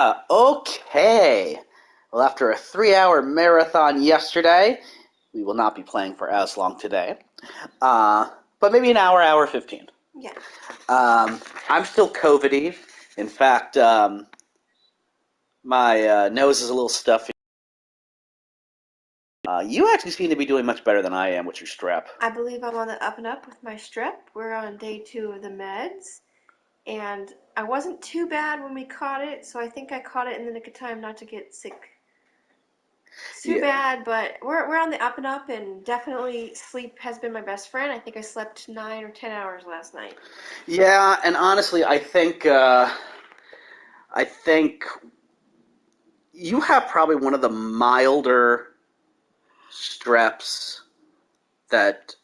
Okay. Well, after a 3-hour marathon yesterday, we will not be playing for as long today. But maybe an hour, hour 15. Yeah. I'm still COVID-y. In fact, my nose is a little stuffy. You actually seem to be doing much better than I am with your strep. I believe I'm on the up and up with my strep. We're on day 2 of the meds, and I wasn't too bad when we caught it, so I think I caught it in the nick of time not to get sick too Yeah. bad, but we're on the up and up, and definitely sleep has been my best friend. I think I slept 9 or 10 hours last night. Yeah, and honestly, I think you have probably one of the milder streps that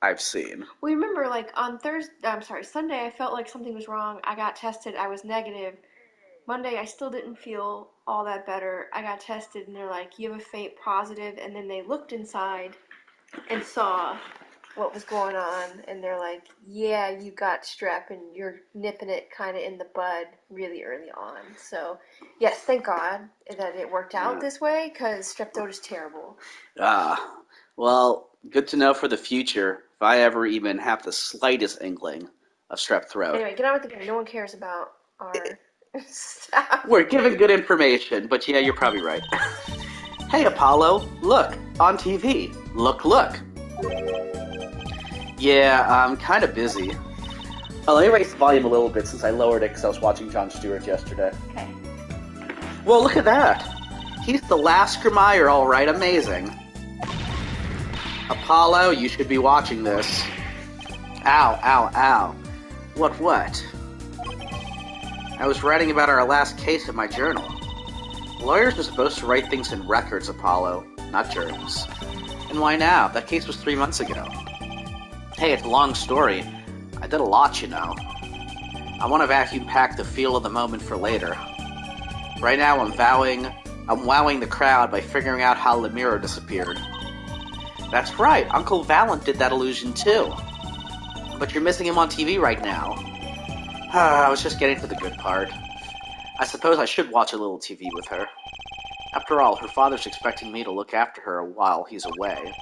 I've seen. Well, you remember, like on Thursday, I'm sorry, Sunday, I felt like something was wrong. I got tested, I was negative. Monday, I still didn't feel all that better. I got tested, and they're like, you have a faint positive, and then they looked inside and saw what was going on, and they're like, yeah, you got strep, and you're nipping it kind of in the bud really early on. So, yes, thank God that it worked out Yeah. this way, because strep throat is terrible. Ah, well, good to know for the future if I ever even have the slightest inkling of strep throat. Anyway, get on with the game. No one cares about our stuff. We're giving good information, but yeah, you're probably right. Hey, Apollo, look, on TV. Look, look. Yeah, I'm kind of busy. Oh, let me raise the volume a little bit since I lowered it because I was watching Jon Stewart yesterday. Okay. Well, look at that. He's the last Grimier, all right, amazing. Apollo, you should be watching this. Ow, ow, ow. What? I was writing about our last case in my journal. Lawyers are supposed to write things in records, Apollo, not journals. And why now? That case was 3 months ago. Hey, it's a long story. I did a lot, you know. I want to vacuum pack the feel of the moment for later. Right now, I'm wowing the crowd by figuring out how Lemiro disappeared. That's right, Uncle Valent did that illusion too. But you're missing him on TV right now. I was just getting to the good part. I suppose I should watch a little TV with her. After all, her father's expecting me to look after her while he's away.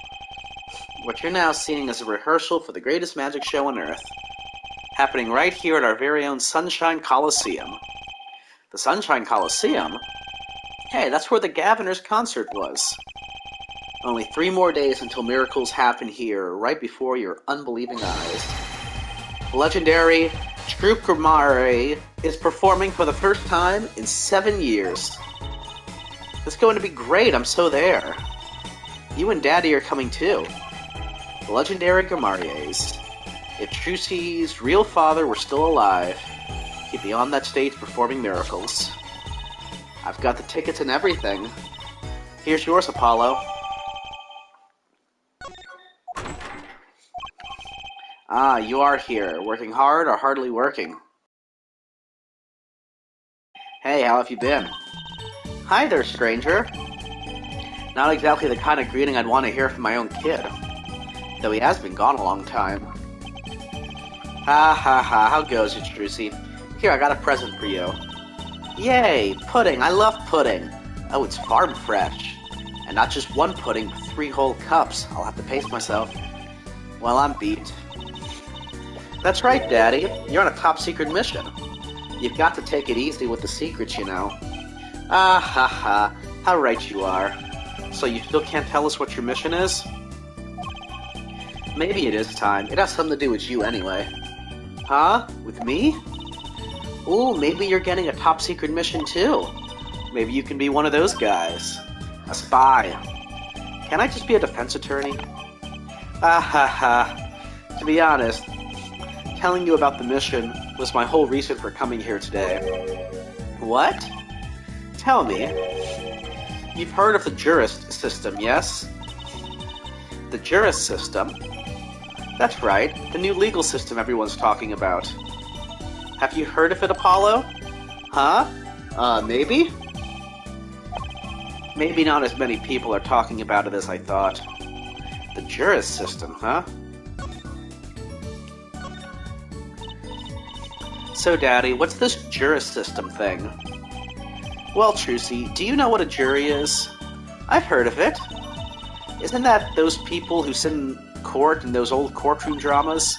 What you're now seeing is a rehearsal for the greatest magic show on Earth. Happening right here at our very own Sunshine Coliseum. The Sunshine Coliseum? Hey, that's where the Gaviners concert was. Only 3 more days until miracles happen here, right before your unbelieving eyes. The legendary Troupe Grimare is performing for the first time in 7 years. It's going to be great, I'm so there. You and Daddy are coming too. The legendary Grimaries. If Trucy's real father were still alive, he'd be on that stage performing miracles. I've got the tickets and everything. Here's yours, Apollo. Ah, you are here. Working hard or hardly working? Hey, how have you been? Hi there, stranger. Not exactly the kind of greeting I'd want to hear from my own kid. Though he has been gone a long time. Ha ha ha, how goes it, Strucy? Here, I got a present for you. Yay, pudding, I love pudding. Oh, it's farm fresh. And not just one pudding, but 3 whole cups. I'll have to pace myself. Well, I'm beat. That's right, Daddy. You're on a top-secret mission. You've got to take it easy with the secrets, you know. Ah ha ha, how right you are. So you still can't tell us what your mission is? Maybe it is time. It has something to do with you anyway. Huh? With me? Ooh, maybe you're getting a top-secret mission too. Maybe you can be one of those guys. A spy. Can I just be a defense attorney? Ah ha ha. To be honest, telling you about the mission was my whole reason for coming here today. What? Tell me. You've heard of the Jurist system, yes? The Jurist system? That's right, the new legal system everyone's talking about. Have you heard of it, Apollo? Huh? Maybe? Maybe not as many people are talking about it as I thought. The Jurist system, huh? So, Daddy, what's this Jurist system thing? Well, Trucy, do you know what a jury is? I've heard of it. Isn't that those people who sit in court in those old courtroom dramas?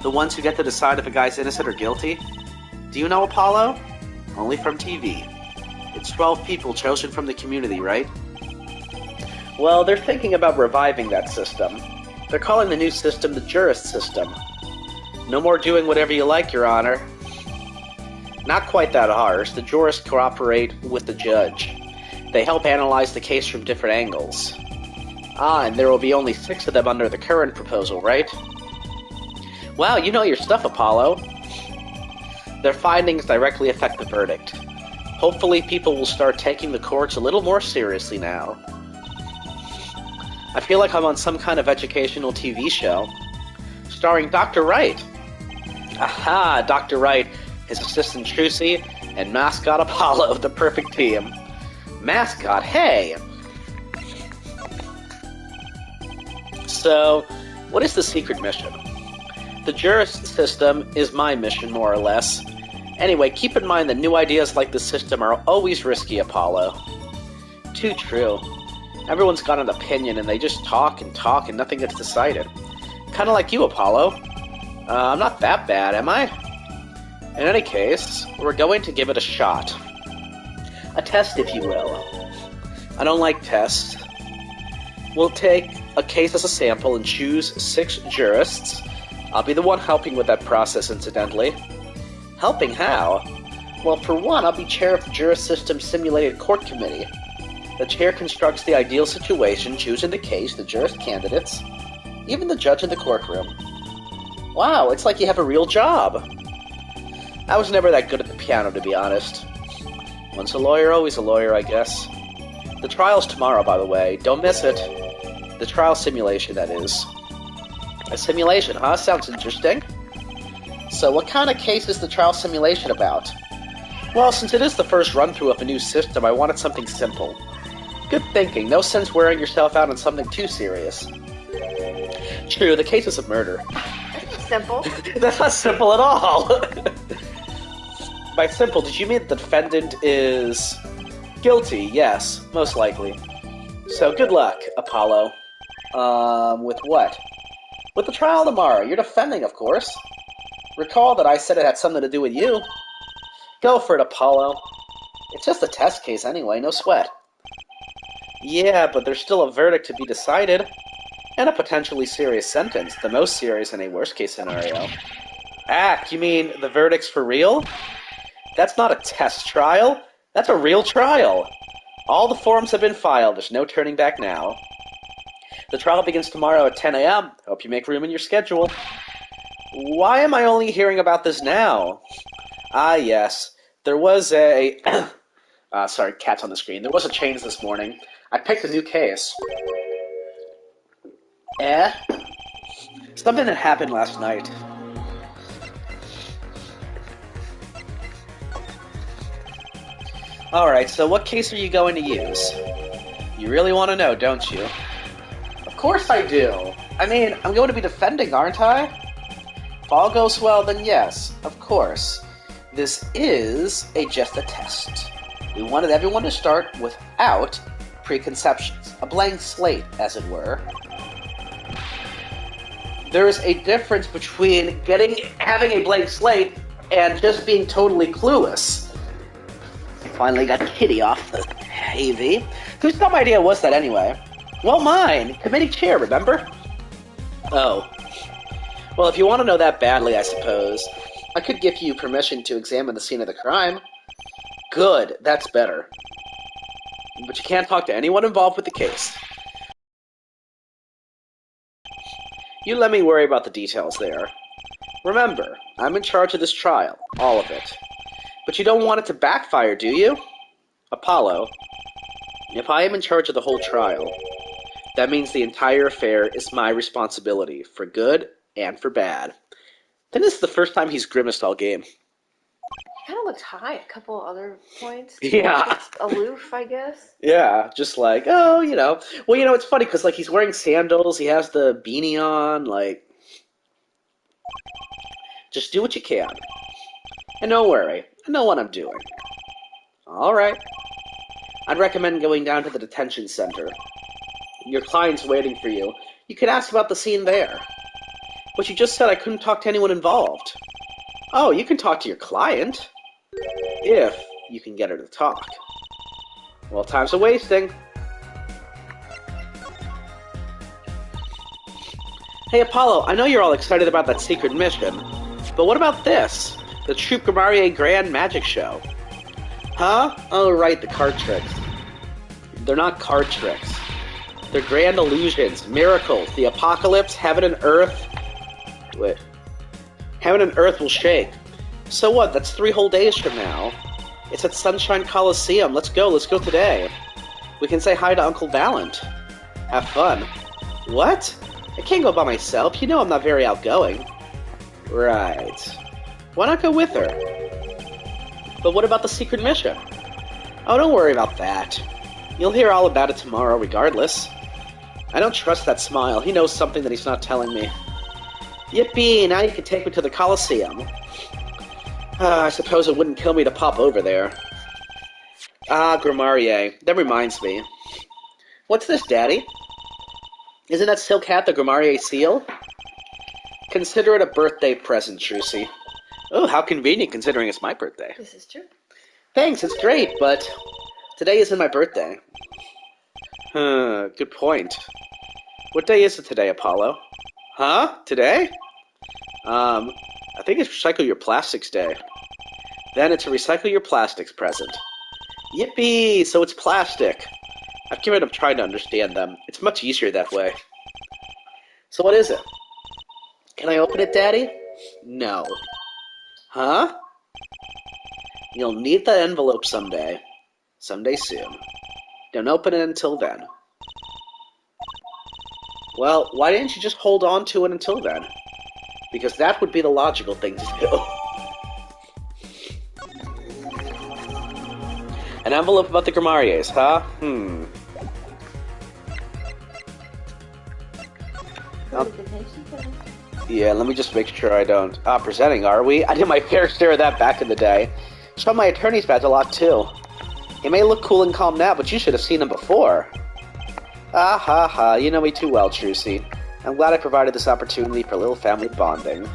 The ones who get to decide if a guy's innocent or guilty? Do you know Apollo? Only from TV. It's 12 people chosen from the community, right? Well, they're thinking about reviving that system. They're calling the new system the jurist system. No more doing whatever you like, Your Honor. Not quite that harsh. The jurists cooperate with the judge. They help analyze the case from different angles. Ah, and there will be only 6 of them under the current proposal, right? Wow, you know your stuff, Apollo. Their findings directly affect the verdict. Hopefully people will start taking the courts a little more seriously now. I feel like I'm on some kind of educational TV show. Starring Dr. Wright. Aha, Dr. Wright, his assistant Trucy, and mascot Apollo, the perfect team. Mascot, hey! So, what is the secret mission? The jurist system is my mission, more or less. Anyway, keep in mind that new ideas like this system are always risky, Apollo. Too true. Everyone's got an opinion and they just talk and nothing gets decided. Kinda like you, Apollo. I'm not that bad, am I? In any case, we're going to give it a shot. A test, if you will. I don't like tests. We'll take a case as a sample and choose 6 jurists. I'll be the one helping with that process, incidentally. Helping how? Well, for one, I'll be chair of the Jurist System Simulated Court Committee. The chair constructs the ideal situation, choosing the case, the jurist candidates, even the judge in the courtroom. Wow, it's like you have a real job. I was never that good at the piano, to be honest. Once a lawyer, always a lawyer, I guess. The trial's tomorrow, by the way. Don't miss it. The trial simulation, that is. A simulation, huh? Sounds interesting. So what kind of case is the trial simulation about? Well, since it is the first run-through of a new system, I wanted something simple. Good thinking. No sense wearing yourself out on something too serious. True, the case is a murder. That's simple. That's not simple at all. By simple, did you mean the defendant is guilty? Yes, most likely. So good luck, Apollo. With what? With the trial tomorrow. You're defending, of course. Recall that I said it had something to do with you. Go for it, Apollo. It's just a test case anyway, no sweat. Yeah, but there's still a verdict to be decided. And a potentially serious sentence, the most serious in a worst-case scenario. You mean the verdict's for real? That's not a test trial. That's a real trial. All the forms have been filed. There's no turning back now. The trial begins tomorrow at 10 a.m. Hope you make room in your schedule. Why am I only hearing about this now? Ah, yes. There was a... sorry, cat's on the screen. There was a change this morning. I picked a new case. Something that happened last night. Alright, so what case are you going to use? You really want to know, don't you? Of course I do. I mean, I'm going to be defending, aren't I? If all goes well, then yes, of course. This is just a test. We wanted everyone to start without preconceptions. A blank slate, as it were. There is a difference between having a blank slate and just being totally clueless. Finally got Kitty off the AV. Whose dumb idea was that anyway? Well, mine. Committee chair, remember? Oh. Well, if you want to know that badly, I suppose, I could give you permission to examine the scene of the crime. Good, that's better. But you can't talk to anyone involved with the case. You let me worry about the details there. Remember, I'm in charge of this trial, all of it. But you don't want it to backfire, do you? Apollo, if I am in charge of the whole trial, that means the entire affair is my responsibility, for good and for bad. Then this is the first time he's grimaced all game. He kind of looked high at a couple other points. Yeah. Just aloof, I guess. Yeah, just like, oh, you know. Well, you know, it's funny, because, like, he's wearing sandals, he has the beanie on, like... Just do what you can. And don't worry, I know what I'm doing. Alright. I'd recommend going down to the detention center. Your client's waiting for you. You could ask about the scene there. But you just said I couldn't talk to anyone involved. Oh, you can talk to your client. If you can get her to talk. Well, time's a-wasting. Hey, Apollo, I know you're all excited about that secret mission, but what about this? The Troupe Grommarier Grand Magic Show. Huh? Oh, right, the card tricks. They're not card tricks. They're grand illusions, miracles, the apocalypse, heaven and earth. Wait. Heaven and earth will shake. So what? That's 3 whole days from now. It's at Sunshine Coliseum. Let's go today. We can say hi to Uncle Valent. Have fun. What? I can't go by myself. You know I'm not very outgoing. Right. Why not go with her? But what about the secret mission? Oh, don't worry about that. You'll hear all about it tomorrow regardless. I don't trust that smile. He knows something that he's not telling me. Yippee! Now you can take me to the Coliseum. I suppose it wouldn't kill me to pop over there. Ah, Grommarier. That reminds me. What's this, Daddy? Isn't that silk hat the Grommarier seal? Consider it a birthday present, Trucy. Oh, how convenient considering it's my birthday. This is true. Thanks, it's great, but today isn't my birthday. Good point. What day is it today, Apollo? Huh? Today? I think it's Recycle Your Plastics Day. Then it's a Recycle Your Plastics present. Yippee! So it's plastic. I've given up trying to understand them. It's much easier that way. So what is it? Can I open it, Daddy? No. Huh? You'll need that envelope someday. Someday soon. Don't open it until then. Well, why didn't you just hold on to it until then? Because that would be the logical thing to do. An envelope about the Grommariers, huh? Yeah, let me just make sure I don't... presenting, are we? I did my fair share of that back in the day. Showed my attorney's badge a lot, too. He may look cool and calm now, but you should have seen him before. Ah ha ha, you know me too well, Trucy. I'm glad I provided this opportunity for a little family bonding.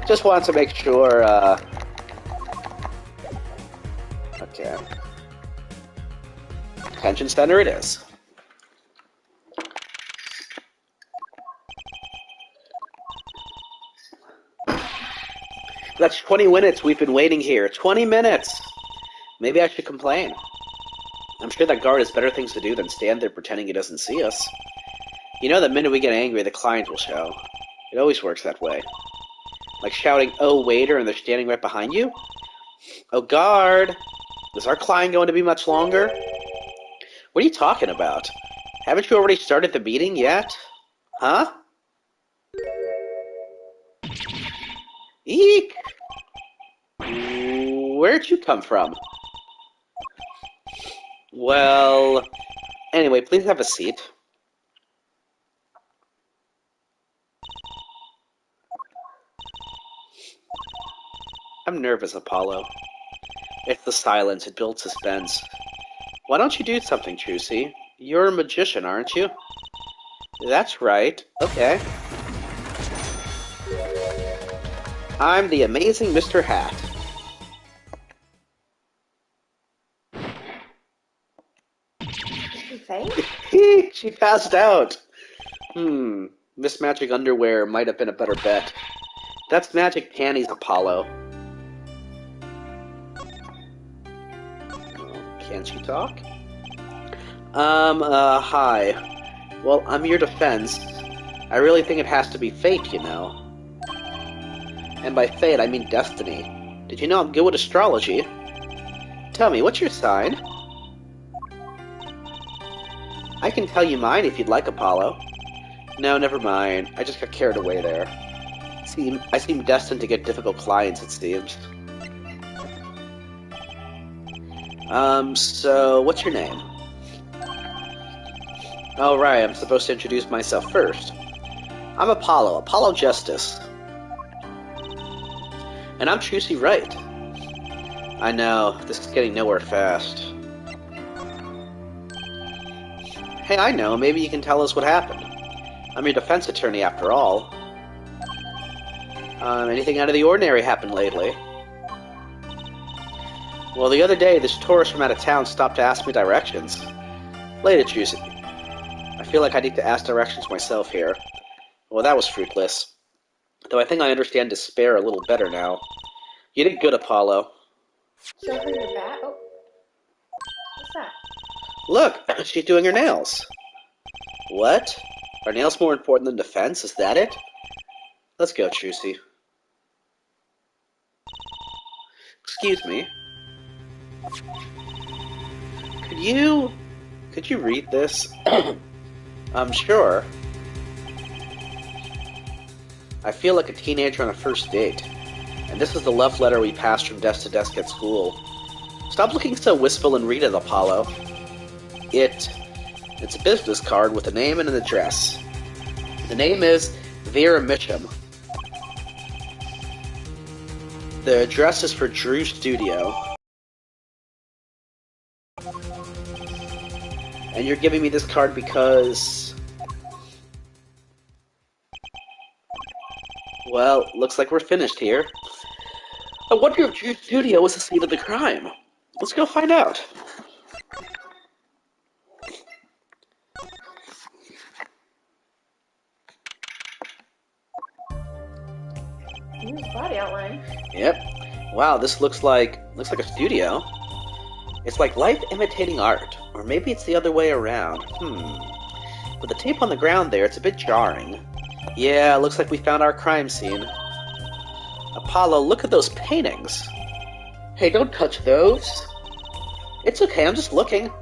Just wanted to make sure, Okay. Detention center it is. That's 20 minutes we've been waiting here. 20 minutes! Maybe I should complain. I'm sure that guard has better things to do than stand there pretending he doesn't see us. You know, the minute we get angry, the client will show. It always works that way. Like shouting, "Oh, waiter," and they're standing right behind you? Oh, guard! Is our client going to be much longer? What are you talking about? Haven't you already started the meeting yet? Huh? Eek! Where'd you come from? Well... Anyway, please have a seat. I'm nervous, Apollo. It's the silence, it builds suspense. Why don't you do something, Trucy? You're a magician, aren't you? That's right. Okay. I'm the amazing Mr. Hat. She passed out. Miss Magic Underwear might have been a better bet. That's Magic Panties, Apollo. Can't she talk? Hi. Well, I'm your defense. I really think it has to be fate, you know. And by fate, I mean destiny. Did you know I'm good with astrology? Tell me, what's your sign? I can tell you mine if you'd like, Apollo. No, never mind. I just got carried away there. I seem destined to get difficult clients, it seems. So, what's your name? Oh, right, I'm supposed to introduce myself first. I'm Apollo Justice. And I'm Trucy Wright. I know, this is getting nowhere fast. Hey, I know, maybe you can tell us what happened. I'm your defense attorney after all. Anything out of the ordinary happened lately? Well, the other day, this tourist from out of town stopped to ask me directions. Later, choose it. I feel like I need to ask directions myself here. Well, that was fruitless. Though I think I understand despair a little better now. You did good, Apollo. Show her your bat? Oh. What's that? Look, she's doing her nails. What? Are nails more important than defense? Is that it? Let's go, Trucy. Excuse me. Could you read this? I'm sure. I feel like a teenager on a first date. And this is the love letter we passed from desk to desk at school. Stop looking so wistful and read it, Apollo. It's a business card with a name and an address. The name is Vera Mitchum. The address is for Drew Studio. And you're giving me this card because... Well, looks like we're finished here. I wonder if Drew Studio was the scene of the crime. Let's go find out. Ooh, body outline. Yep. Wow, this looks like a studio. It's like life imitating art, or maybe it's the other way around. With the tape on the ground there, it's a bit jarring. Yeah, looks like we found our crime scene. Apollo, look at those paintings. Hey, don't touch those. It's okay, I'm just looking.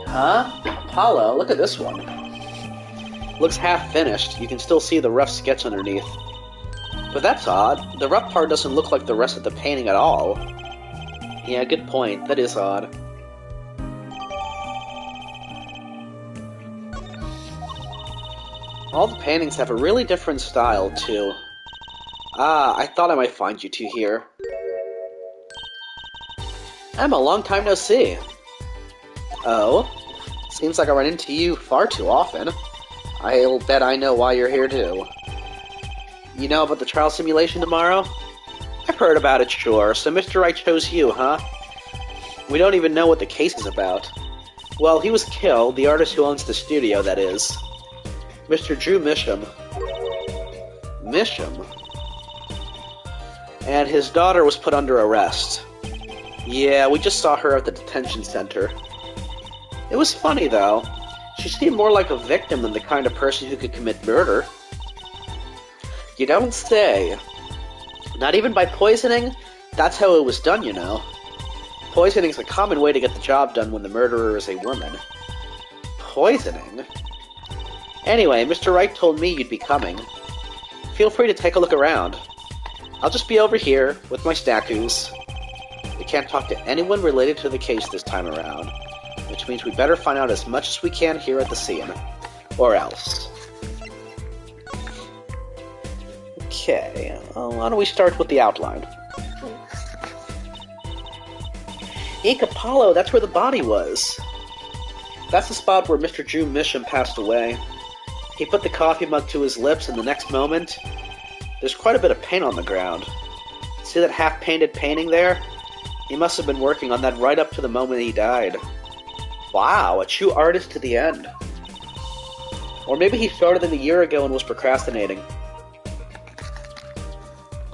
Huh? Apollo, look at this one. Looks half finished. You can still see the rough sketch underneath. But that's odd. The rough part doesn't look like the rest of the painting at all. Yeah, good point. That is odd. All the paintings have a really different style, too. Ah, I thought I might find you two here. Emma, long time no see. Oh? Seems like I run into you far too often. I'll bet I know why you're here, too. You know about the trial simulation tomorrow? I've heard about it, sure. So Mr. Wright chose you, huh? We don't even know what the case is about. Well, he was killed, the artist who owns the studio, that is. Mr. Drew Mitchum. Mitchum? And his daughter was put under arrest. Yeah, we just saw her at the detention center. It was funny, though. She seemed more like a victim than the kind of person who could commit murder. You don't say. Not even by poisoning? That's how it was done, you know. Poisoning's a common way to get the job done when the murderer is a woman. Poisoning? Anyway, Mr. Wright told me you'd be coming. Feel free to take a look around. I'll just be over here with my stackoos. We can't talk to anyone related to the case this time around, which means we better find out as much as we can here at the scene. Or else. Okay, why don't we start with the outline? Eek, Apollo, that's where the body was. That's the spot where Mr. Drew Mitchum passed away. He put the coffee mug to his lips, and the next moment, there's quite a bit of paint on the ground. See that half-painted painting there? He must have been working on that right up to the moment he died. Wow, a true artist to the end. Or maybe he started it a year ago and was procrastinating.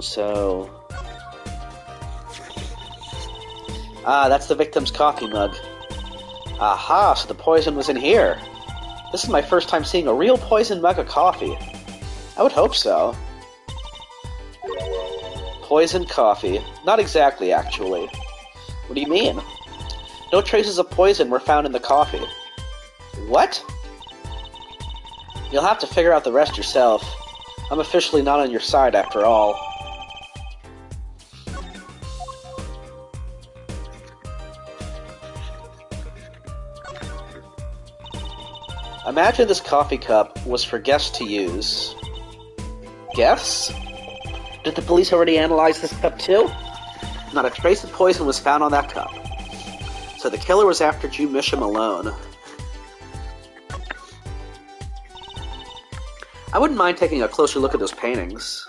So... Ah, that's the victim's coffee mug. Aha, so the poison was in here. This is my first time seeing a real poison mug of coffee. I would hope so. Poisoned coffee. Not exactly, actually. What do you mean? No traces of poison were found in the coffee. What? You'll have to figure out the rest yourself. I'm officially not on your side after all. Imagine this coffee cup was for guests to use. guess? Did the police already analyze this cup too? Not a trace of poison was found on that cup. So the killer was after Drew Misham alone. I wouldn't mind taking a closer look at those paintings.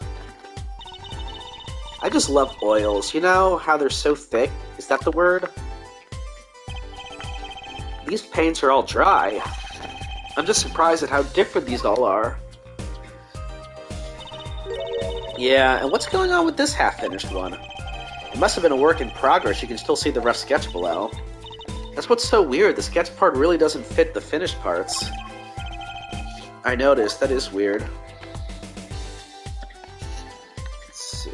I just love oils. You know how they're so thick? Is that the word? These paints are all dry. I'm just surprised at how different these all are. Yeah, and what's going on with this half-finished one? It must have been a work in progress. You can still see the rough sketch below. That's what's so weird. The sketch part really doesn't fit the finished parts. I noticed. That is weird. Let's see.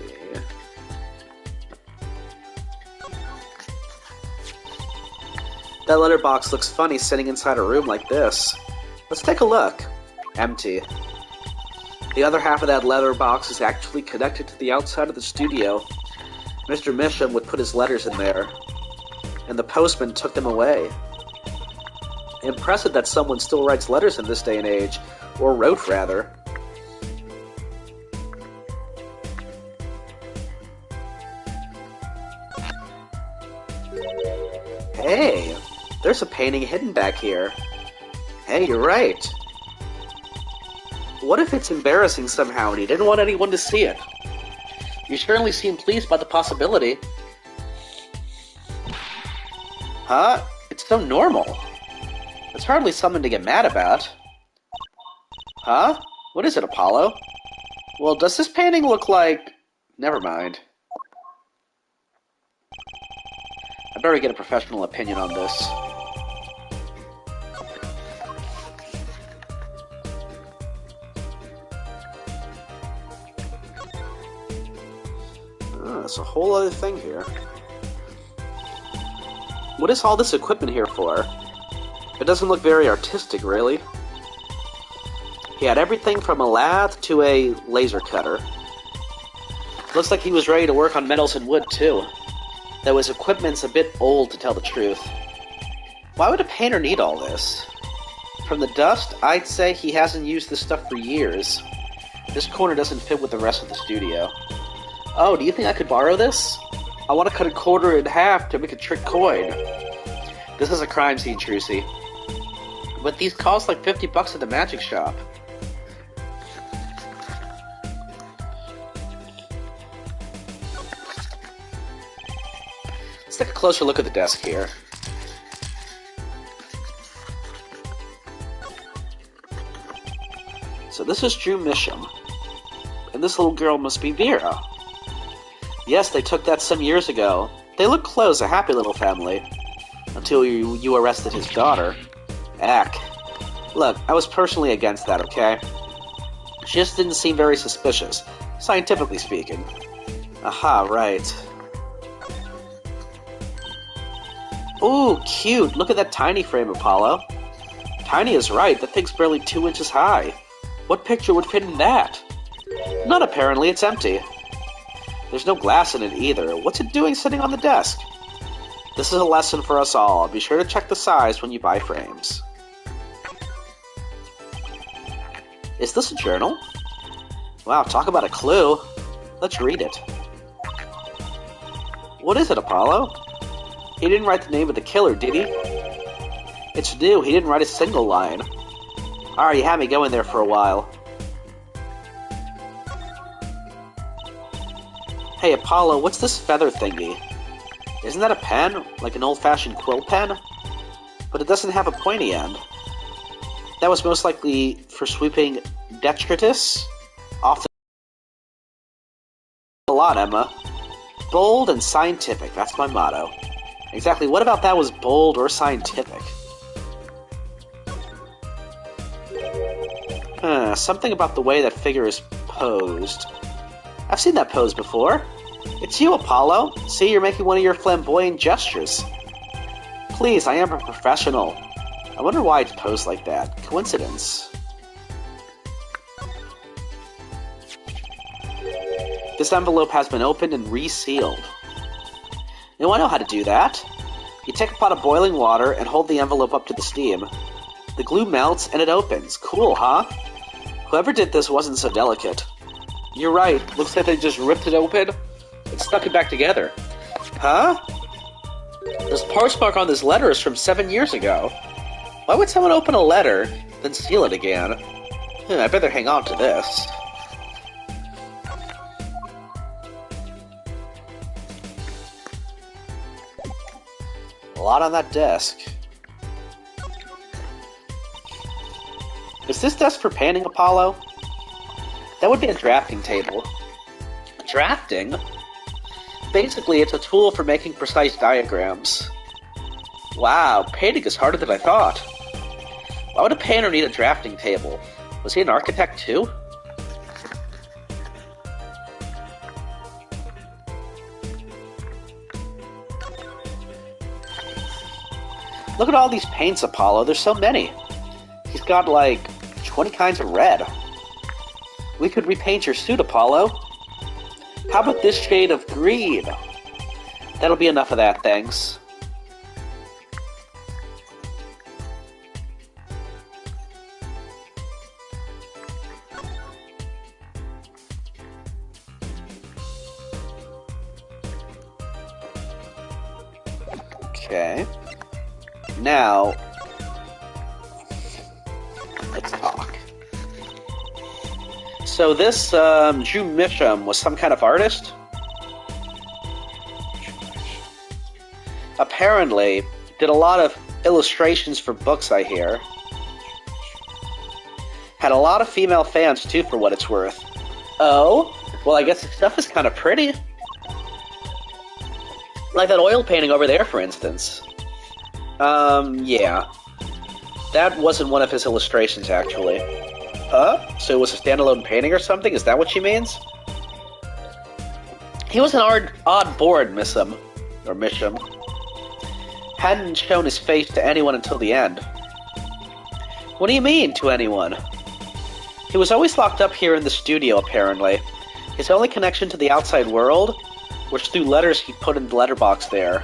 That letterbox looks funny sitting inside a room like this. Let's take a look. Empty. The other half of that letterbox is actually connected to the outside of the studio. Mr. Misham would put his letters in there, and the postman took them away. Impressive that someone still writes letters in this day and age, or wrote rather. Hey, there's a painting hidden back here. Hey, you're right. What if it's embarrassing somehow and he didn't want anyone to see it? You certainly seem pleased by the possibility. Huh? It's so normal. It's hardly something to get mad about. Huh? What is it, Apollo? Well, does this painting look like... Never mind. I better get a professional opinion on this. That's a whole other thing here. What is all this equipment here for? It doesn't look very artistic, really. He had everything from a lathe to a laser cutter. Looks like he was ready to work on metals and wood, too. Though his equipment's a bit old, to tell the truth. Why would a painter need all this? From the dust, I'd say he hasn't used this stuff for years. This corner doesn't fit with the rest of the studio. Oh, do you think I could borrow this? I want to cut a quarter in half to make a trick coin. This is a crime scene, Trucy. But these cost like $50 at the magic shop. Let's take a closer look at the desk here. So this is Drew Misham. And this little girl must be Vera. Yes, they took that some years ago. They look close, a happy little family. Until you arrested his daughter. Ack. Look, I was personally against that, okay? She just didn't seem very suspicious, scientifically speaking. Aha, right. Ooh, cute! Look at that tiny frame, Apollo. Tiny is right, that thing's barely 2 inches high. What picture would fit in that? None, apparently, it's empty. There's no glass in it either. What's it doing sitting on the desk? This is a lesson for us all. Be sure to check the size when you buy frames. Is this a journal? Wow, talk about a clue. Let's read it. What is it, Apollo? He didn't write the name of the killer, did he? It's new. He didn't write a single line. Alright, you had me going there for a while. Hey, Apollo, what's this feather thingy? Isn't that a pen? Like an old-fashioned quill pen? But it doesn't have a pointy end. That was most likely for sweeping detritus off the lot, Emma. Bold and scientific, that's my motto. Exactly, what about that was bold or scientific? Something about the way that figure is posed. I've seen that pose before. It's you, Apollo. See, you're making one of your flamboyant gestures. Please, I am a professional. I wonder why it's posed like that. Coincidence. This envelope has been opened and resealed. You know, I know how to do that. You take a pot of boiling water and hold the envelope up to the steam. The glue melts and it opens. Cool, huh? Whoever did this wasn't so delicate. You're right. Looks like they just ripped it open and stuck it back together. Huh? This postmark on this letter is from 7 years ago. Why would someone open a letter, then seal it again? I better hang on to this. A lot on that desk. Is this desk for painting, Apollo? That would be a drafting table. Drafting? Basically, it's a tool for making precise diagrams. Wow, painting is harder than I thought. Why would a painter need a drafting table? Was he an architect too? Look at all these paints, Apollo. There's so many. He's got like 20 kinds of red. We could repaint your suit, Apollo. How about this shade of green? That'll be enough of that, thanks. Okay. Now, let's talk. So this Drew Misham was some kind of artist? Apparently, did a lot of illustrations for books, I hear. Had a lot of female fans, too, for what it's worth. Oh? Well, I guess the stuff is kind of pretty. Like that oil painting over there, for instance. Yeah. That wasn't one of his illustrations, actually. Huh? So it was a standalone painting or something? Is that what she means? He was an odd board, Misham. Or Misham. Hadn't shown his face to anyone until the end. What do you mean, to anyone? He was always locked up here in the studio, apparently. His only connection to the outside world was through letters he put in the letterbox there.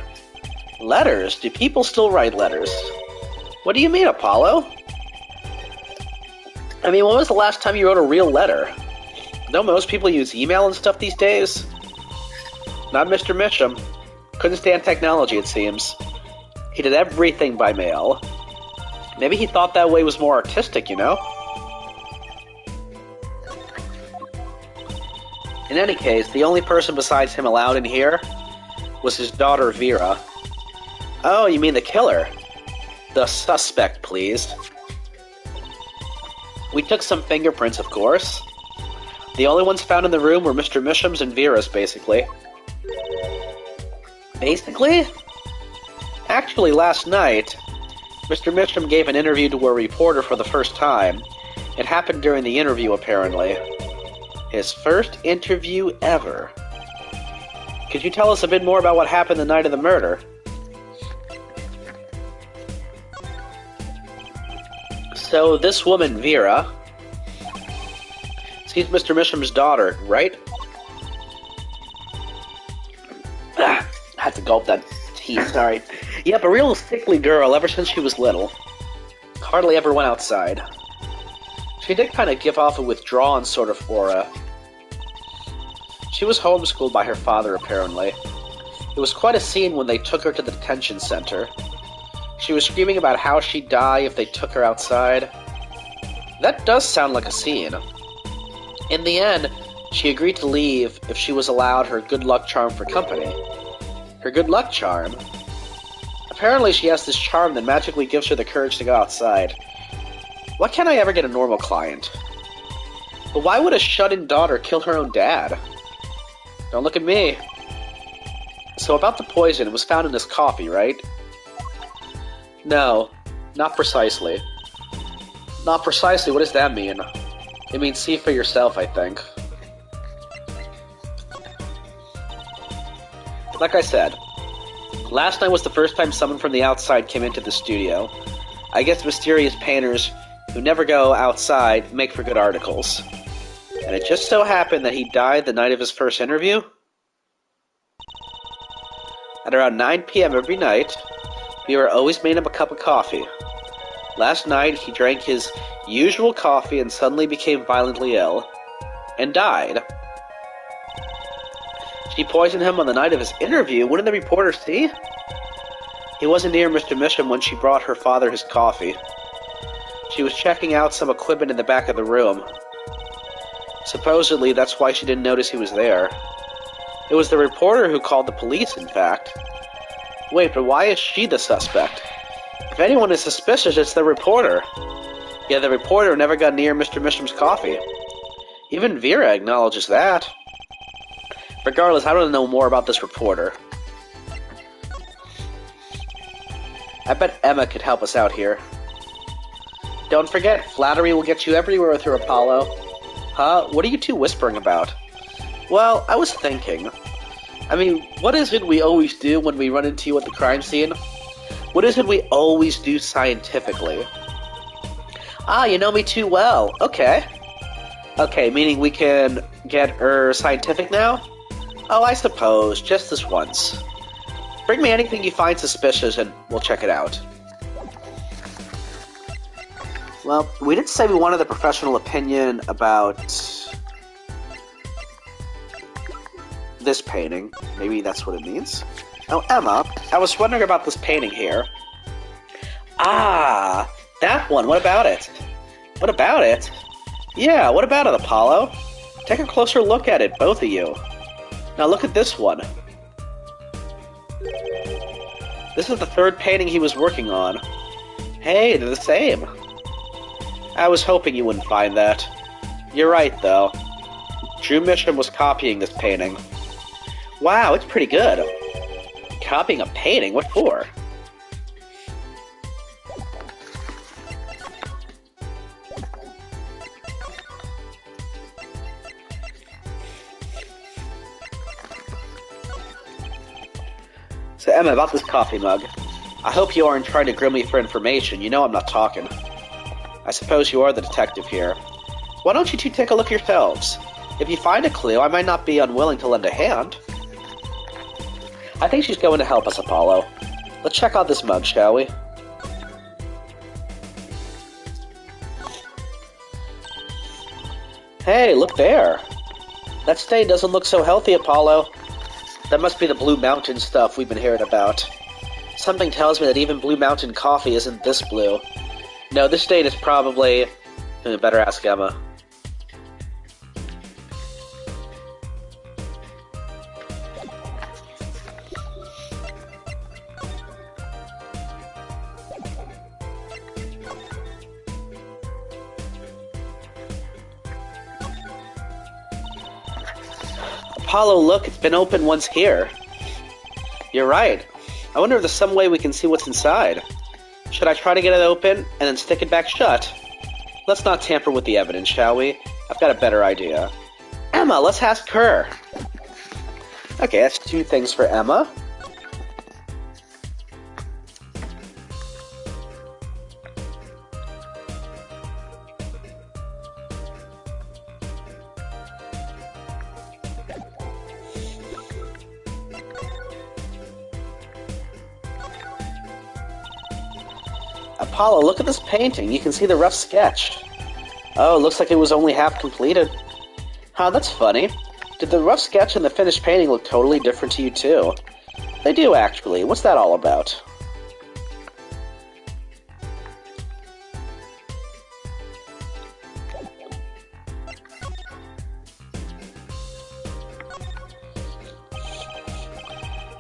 Letters? Do people still write letters? What do you mean, Apollo? I mean, when was the last time you wrote a real letter? Don't most people use email and stuff these days? Not Mr. Misham. Couldn't stand technology, it seems. He did everything by mail. Maybe he thought that way was more artistic, you know? In any case, the only person besides him allowed in here was his daughter, Vera. Oh, you mean the killer? The suspect, please. We took some fingerprints, of course. The only ones found in the room were Mr. Misham's and Vera's, basically. Basically? Actually, last night, Mr. Misham gave an interview to a reporter for the first time. It happened during the interview, apparently. His first interview ever. Could you tell us a bit more about what happened the night of the murder? So, this woman, Vera, she's Mr. Misham's daughter, right? I had to gulp that tea, sorry. Yep, a real sickly girl ever since she was little. Hardly ever went outside. She did kind of give off a withdrawn sort of aura. She was homeschooled by her father, apparently. It was quite a scene when they took her to the detention center. She was screaming about how she'd die if they took her outside. That does sound like a scene. In the end, she agreed to leave if she was allowed her good luck charm for company. Her good luck charm? Apparently she has this charm that magically gives her the courage to go outside. Why can't I ever get a normal client? But why would a shut-in daughter kill her own dad? Don't look at me. So about the poison, it was found in this coffee, right? No, not precisely. Not precisely, what does that mean? It means see for yourself, I think. Like I said, last night was the first time someone from the outside came into the studio. I guess mysterious painters who never go outside make for good articles. And it just so happened that he died the night of his first interview. At around 9 p.m. every night, Vera always made him a cup of coffee. Last night, he drank his usual coffee and suddenly became violently ill. and died. She poisoned him on the night of his interview. What did the reporter see? He wasn't near Mr. Misham when she brought her father his coffee. She was checking out some equipment in the back of the room. Supposedly, that's why she didn't notice he was there. It was the reporter who called the police, in fact. Wait, but why is she the suspect? If anyone is suspicious, it's the reporter. Yeah, the reporter never got near Mr. Misham's coffee. Even Vera acknowledges that. Regardless, I want to know more about this reporter. I bet Emma could help us out here. Don't forget, flattery will get you everywhere with her, Apollo. Huh? What are you two whispering about? Well, I was thinking. I mean, what is it we always do when we run into you at the crime scene? What is it we always do scientifically? Ah, you know me too well. Okay. Okay, meaning we can get scientific now? Oh, I suppose. Just this once. Bring me anything you find suspicious and we'll check it out. Well, we did say we wanted a professional opinion about this painting. Maybe that's what it means. Oh, Emma, I was wondering about this painting here. Ah, that one. What about it? What about it? Yeah, what about it, Apollo? Take a closer look at it, both of you. Now look at this one. This is the third painting he was working on. Hey, they're the same. I was hoping you wouldn't find that. You're right, though. Drew Misham was copying this painting. Wow, it's pretty good. Copying a painting? What for? So, Emma, about this coffee mug. I hope you aren't trying to grill me for information. You know I'm not talking. I suppose you are the detective here. Why don't you two take a look yourselves? If you find a clue, I might not be unwilling to lend a hand. I think she's going to help us, Apollo. Let's check out this mug, shall we? Hey, look there. That stain doesn't look so healthy, Apollo. That must be the Blue Mountain stuff we've been hearing about. Something tells me that even Blue Mountain coffee isn't this blue. No, this stain is probably... better ask Emma. Apollo, look, it's been open once here. You're right. I wonder if there's some way we can see what's inside. Should I try to get it open and then stick it back shut? Let's not tamper with the evidence, shall we? I've got a better idea. Emma, let's ask her. Okay, that's 2 things for Emma. Apollo, look at this painting. You can see the rough sketch. Oh, looks like it was only half completed. Huh, that's funny. Did the rough sketch and the finished painting look totally different to you, too? They do, actually. What's that all about?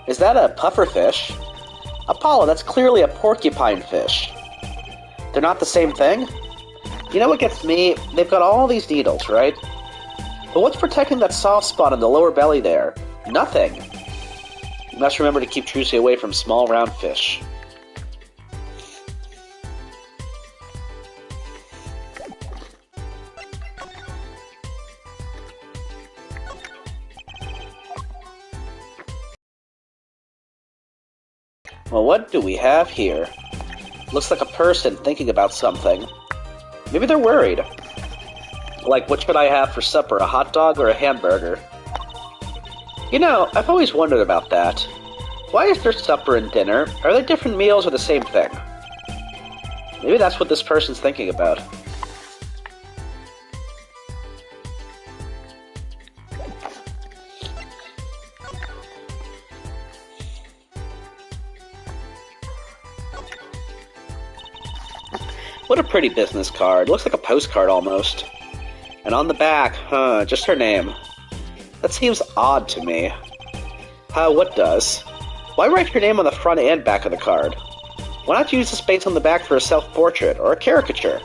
Is that a pufferfish? Apollo, that's clearly a porcupine fish. They're not the same thing? You know what gets me? They've got all these needles, right? But what's protecting that soft spot in the lower belly there? Nothing. You must remember to keep Trucy away from small, round fish. Well, what do we have here? Looks like a person thinking about something. Maybe they're worried. Like, what should I have for supper, a hot dog or a hamburger? You know, I've always wondered about that. Why is there supper and dinner? Are they different meals or the same thing? Maybe that's what this person's thinking about. What a pretty business card. Looks like a postcard almost. And on the back, just her name. That seems odd to me. What does? Why write your name on the front and back of the card? Why not use the space on the back for a self-portrait or a caricature?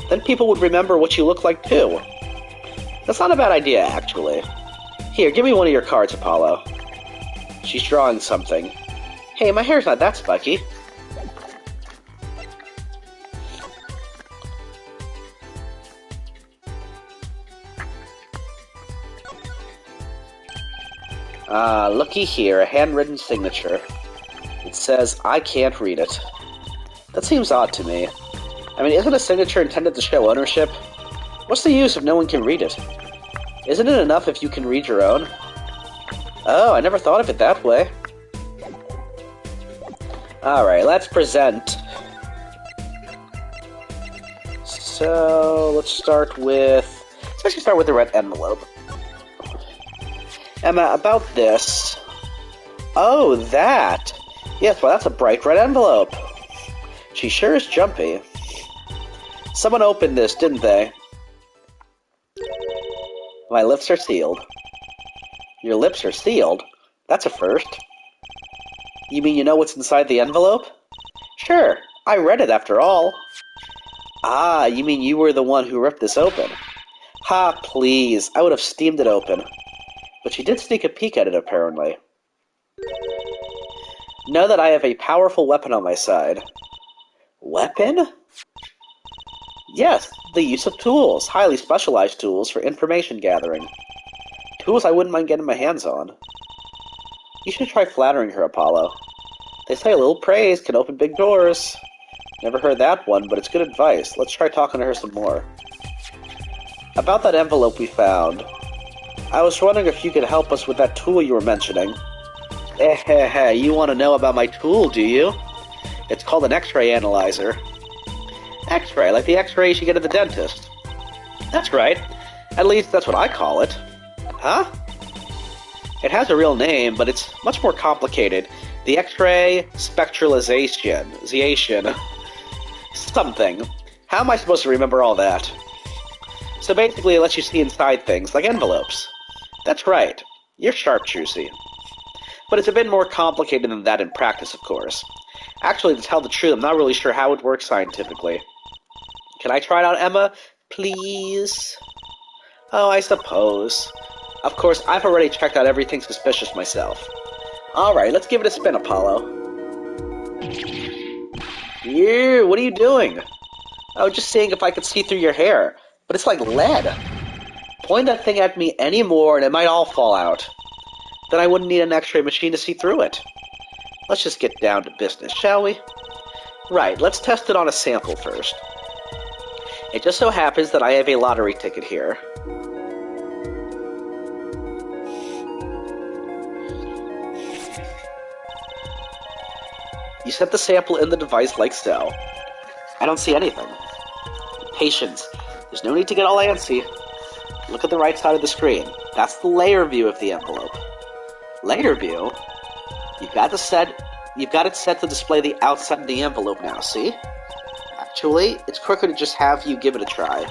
Then people would remember what you look like too. That's not a bad idea, actually. Here, give me one of your cards, Apollo. She's drawing something. Hey, my hair's not that spiky. Looky here, a handwritten signature. It says, I can't read it. That seems odd to me. I mean, isn't a signature intended to show ownership? What's the use if no one can read it? Isn't it enough if you can read your own? Oh, I never thought of it that way. Alright, let's present. So, let's actually start with the red envelope. Emma, about this. Oh, that! Yes, well, that's a bright red envelope. She sure is jumpy. Someone opened this, didn't they? My lips are sealed. Your lips are sealed? That's a first. You mean you know what's inside the envelope? Sure, I read it after all. Ah, you mean you were the one who ripped this open? Ha, please, I would have steamed it open. But she did sneak a peek at it, apparently. Know that I have a powerful weapon on my side. Weapon? Yes, the use of tools, highly specialized tools for information gathering. Tools I wouldn't mind getting my hands on. You should try flattering her, Apollo. They say a little praise can open big doors. Never heard that one, but it's good advice. Let's try talking to her some more. About that envelope we found. I was wondering if you could help us with that tool you were mentioning. You want to know about my tool, do you? It's called an X-ray analyzer. X-ray, like the X-rays you get at the dentist. That's right. At least that's what I call it. Huh? It has a real name, but it's much more complicated. The X-ray spectralization. Something. How am I supposed to remember all that? So basically it lets you see inside things, like envelopes. That's right. You're sharp, Juicy. But it's a bit more complicated than that in practice, of course. Actually, to tell the truth, I'm not really sure how it works scientifically. Can I try it out, Emma? Please? Oh, I suppose. Of course, I've already checked out everything suspicious myself. Alright, let's give it a spin, Apollo. Ew, what are you doing? I was just seeing if I could see through your hair, but it's like lead. Point that thing at me any more and it might all fall out. Then I wouldn't need an X-ray machine to see through it. Let's just get down to business, shall we? Right, let's test it on a sample first. It just so happens that I have a lottery ticket here. You set the sample in the device like so. I don't see anything. Patience. There's no need to get all antsy. Look at the right side of the screen. That's the layer view of the envelope. Layer view? You've got it set to display the outside of the envelope now, see? Actually, it's quicker to just have you give it a try.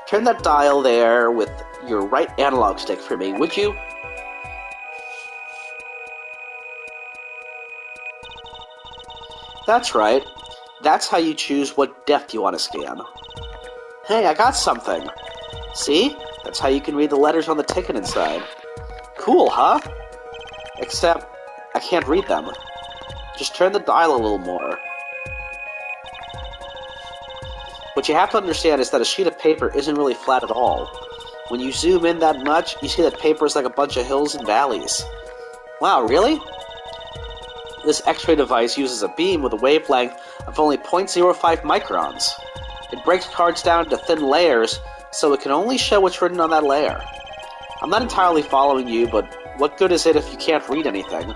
Turn that dial there with your right analog stick for me, would you? That's right. That's how you choose what depth you want to scan. Hey, I got something. See? That's how you can read the letters on the ticket inside. Cool, huh? Except, I can't read them. Just turn the dial a little more. What you have to understand is that a sheet of paper isn't really flat at all. When you zoom in that much, you see that paper is like a bunch of hills and valleys. Wow, really? This X-ray device uses a beam with a wavelength of only 0.05 microns. It breaks cards down into thin layers, so it can only show what's written on that layer. I'm not entirely following you, but what good is it if you can't read anything?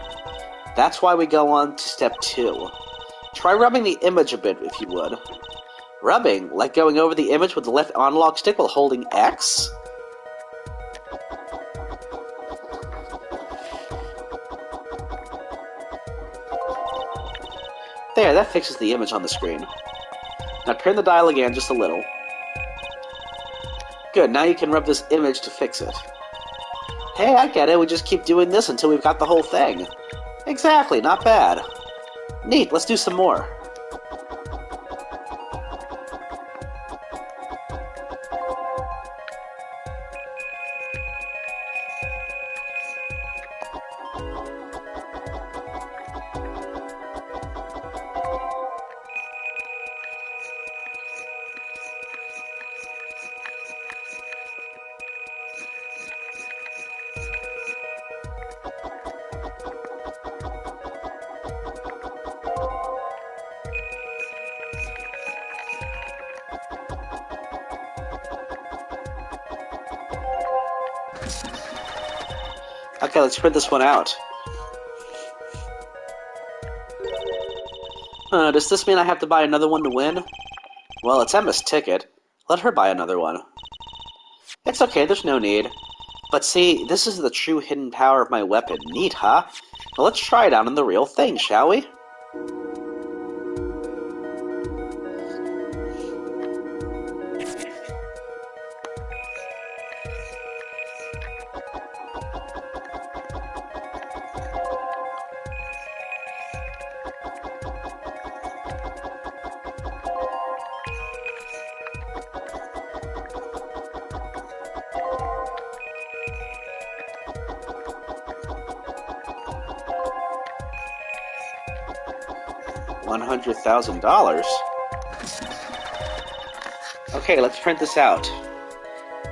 That's why we go on to step 2. Try rubbing the image a bit, if you would. Rubbing? Like going over the image with the left analog stick while holding X? There, that fixes the image on the screen. Now turn the dial again just a little. Good, now you can rub this image to fix it. Hey, I get it, we just keep doing this until we've got the whole thing. Exactly, not bad. Neat, let's do some more. Okay, let's print this one out. Does this mean I have to buy another one to win? Well, it's Emma's ticket. Let her buy another one. It's okay, there's no need. But see, this is the true hidden power of my weapon. Neat, huh? Well, let's try it out on the real thing, shall we? $100,000? Okay, let's print this out.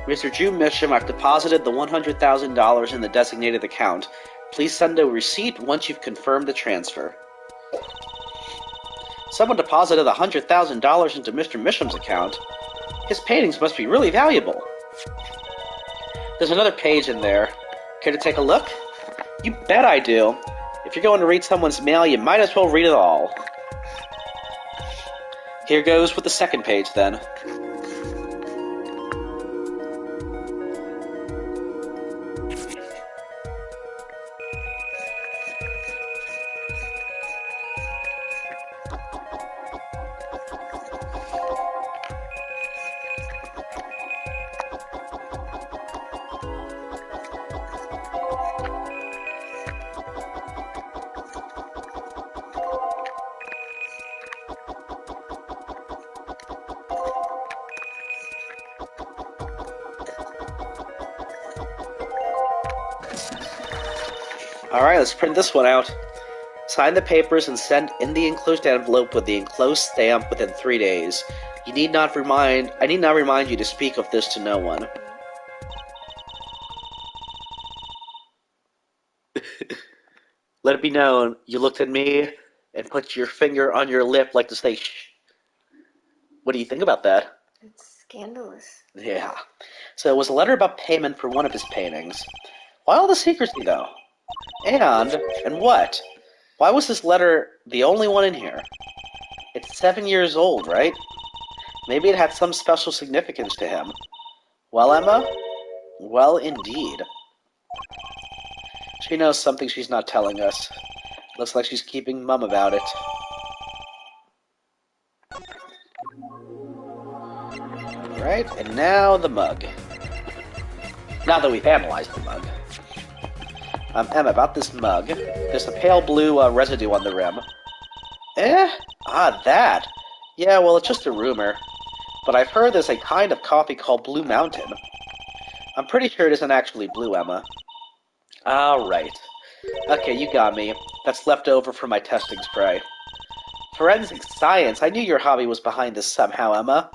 Mr. Drew Misham, I've deposited the $100,000 in the designated account. Please send a receipt once you've confirmed the transfer. Someone deposited $100,000 into Mr. Misham's account. His paintings must be really valuable. There's another page in there. Care to take a look? You bet I do. If you're going to read someone's mail, you might as well read it all. Here goes with the second page, then. Alright, let's print this one out. Sign the papers and send in the enclosed envelope with the enclosed stamp within 3 days. I need not remind you to speak of this to no one. Let it be known, you looked at me and put your finger on your lip like to say shh. What do you think about that? It's scandalous. Yeah. So it was a letter about payment for one of his paintings. Why all the secrecy, though? And what? Why was this letter the only one in here? It's 7 years old, right? Maybe it had some special significance to him. Well, Emma? Well, indeed. She knows something she's not telling us. Looks like she's keeping mum about it. Alright, and now the mug. Now that we've analyzed the mug. Emma, about this mug, there's a pale blue residue on the rim. That. Yeah, well, it's just a rumor. But I've heard there's a kind of coffee called Blue Mountain. I'm pretty sure it isn't actually blue, Emma. Right. Okay, you got me. That's left over from my testing spray. Forensic science. I knew your hobby was behind this somehow, Emma.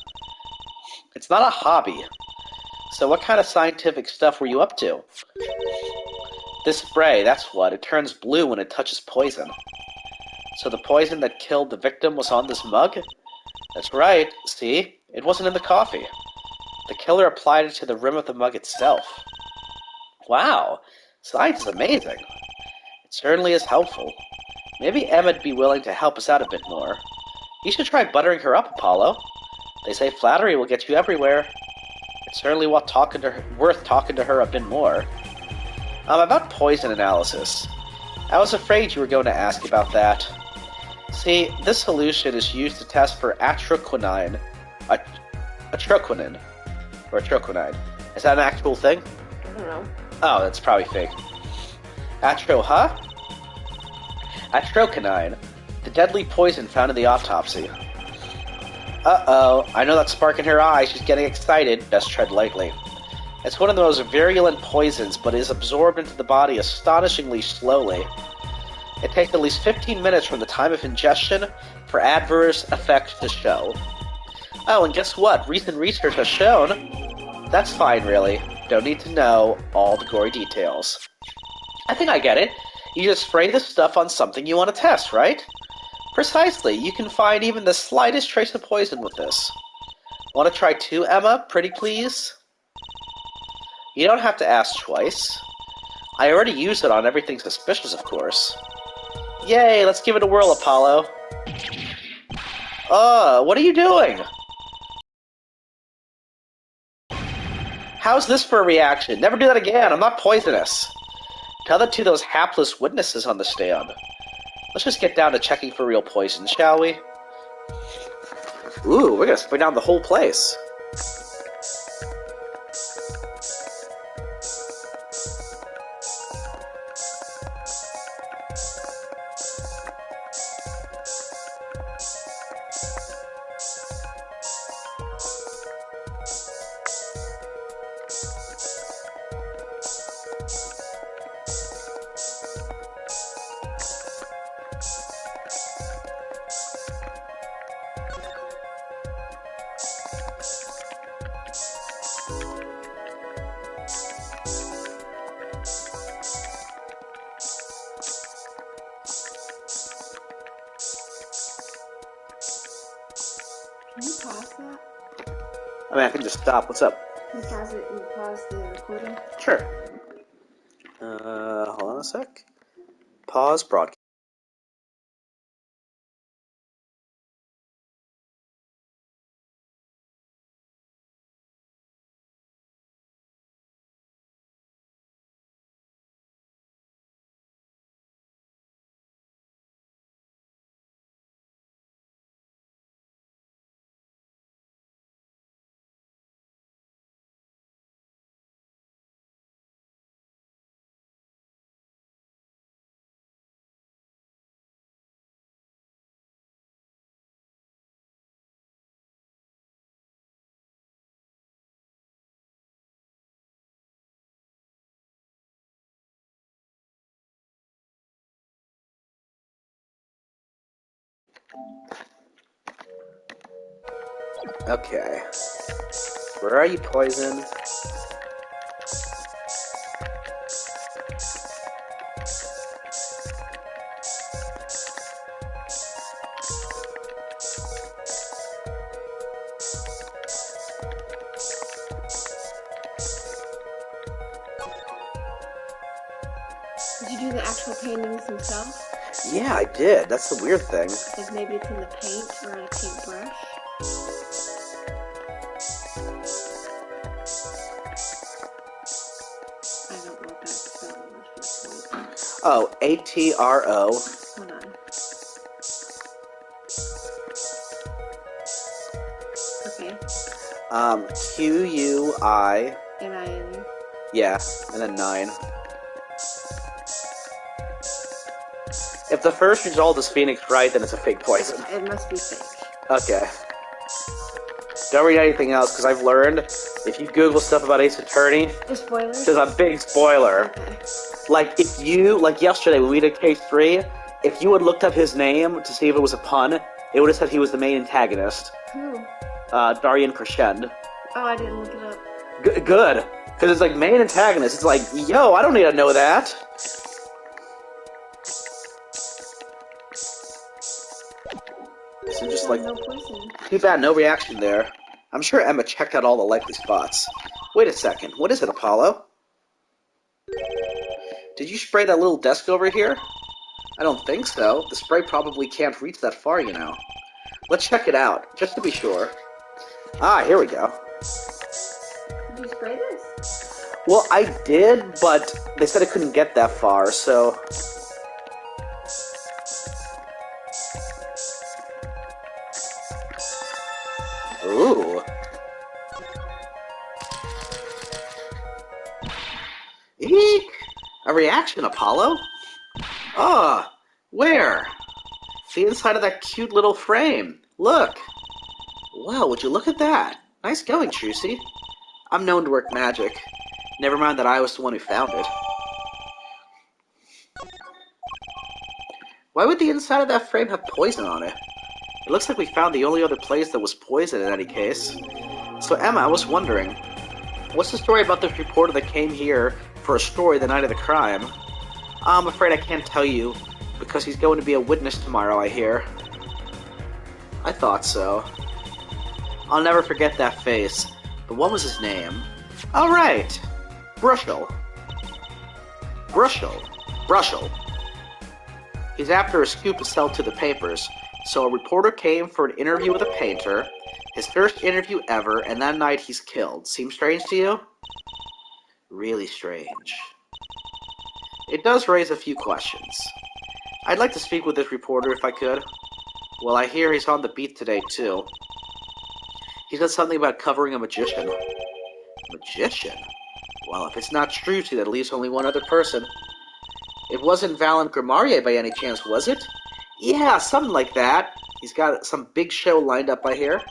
It's not a hobby. So what kind of scientific stuff were you up to? This spray, that's what. It turns blue when it touches poison. So the poison that killed the victim was on this mug? That's right. See? It wasn't in the coffee. The killer applied it to the rim of the mug itself. Wow. Science is amazing. It certainly is helpful. Maybe Emma'd be willing to help us out a bit more. You should try buttering her up, Apollo. They say flattery will get you everywhere. It's certainly worth talking to her a bit more. About poison analysis. I was afraid you were going to ask about that. See, this solution is used to test for atroquinine. Atroquinin. Or atroquinine. Is that an actual thing? I don't know. Oh, that's probably fake. Atroquinine. The deadly poison found in the autopsy. Uh-oh. I know that spark in her eye. She's getting excited. Best tread lightly. It's one of the most virulent poisons, but is absorbed into the body astonishingly slowly. It takes at least 15 minutes from the time of ingestion for adverse effects to show. Oh, and guess what? Recent research has shown... That's fine, really. Don't need to know all the gory details. I think I get it. You just spray this stuff on something you want to test, right? Precisely. You can find even the slightest trace of poison with this. Want to try too, Emma? Pretty please? You don't have to ask twice. I already used it on everything suspicious, of course. Yay, let's give it a whirl, Apollo. What are you doing? How's this for a reaction? Never do that again, I'm not poisonous. Tell that to those hapless witnesses on the stand. Let's just get down to checking for real poison, shall we? Ooh, we're gonna spray down the whole place. Can you pause that? I mean, I can just stop. What's up? Can you pause it and pause the recording? Sure. Hold on a sec. Pause broadcast. Okay. Where are you, Poison? Did you do the actual paintings themselves? Yeah, I did. That's the weird thing. Like maybe it's in the paint or on a paintbrush? I don't know what that spelling was for poison. Oh, A-T-R-O. Hold on. Okay. Q-U-I. N-I-N. Yeah, and then 9. If the first result is Phoenix right, then it's a fake poison. It must be fake. Okay. Don't read anything else, because I've learned if you Google stuff about Ace Attorney, The spoilers? there's a big spoiler. Okay. Like, if you, like yesterday when we did Case 3, if you had looked up his name to see if it was a pun, it would have said he was the main antagonist. Who? Darian Crescend. Oh, I didn't look it up. Good. Because it's like, main antagonist. It's like, yo, I don't need to know that. So just like, No poison. too bad, no reaction there. I'm sure Emma checked out all the likely spots. Wait a second, what is it, Apollo? Did you spray that little desk over here? I don't think so. The spray probably can't reach that far, you know. Let's check it out, just to be sure. Ah, here we go. Did you spray this? Well, I did, but they said it couldn't get that far, so... Eek! A reaction, Apollo? Ah, where? The inside of that cute little frame. Look! Wow, would you look at that? Nice going, Trucy. I'm known to work magic. Never mind that I was the one who found it. Why would the inside of that frame have poison on it? It looks like we found the only other place that was poison in any case. So Emma, I was wondering, what's the story about this reporter that came here for a story the night of the crime? I'm afraid I can't tell you, because he's going to be a witness tomorrow, I hear. I thought so. I'll never forget that face. But what was his name? Oh, right! Brushel. Brushel. He's after a scoop to sell to the papers. So a reporter came for an interview with a painter, his first interview ever, and that night he's killed. Seems strange to you? Really strange. It does raise a few questions. I'd like to speak with this reporter if I could. Well, I hear he's on the beat today, too. He said something about covering a magician. Magician? Well, if it's not Trucy, that leaves only one other person. It wasn't Valant Grimoire by any chance, was it? Yeah, something like that. He's got some big show lined up, I hear.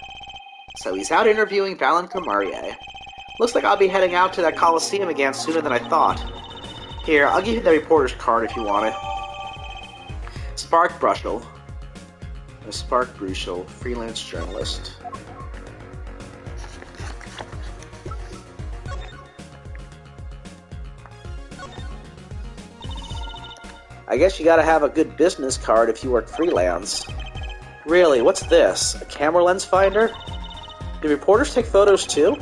So he's out interviewing Valant Grimoire. Looks like I'll be heading out to that Coliseum again sooner than I thought. Here, I'll give you the reporter's card if you want it. Spark Brushel. Spark Brushel, freelance journalist. I guess you gotta have a good business card if you work freelance. Really, what's this? A camera lens finder? Do reporters take photos too?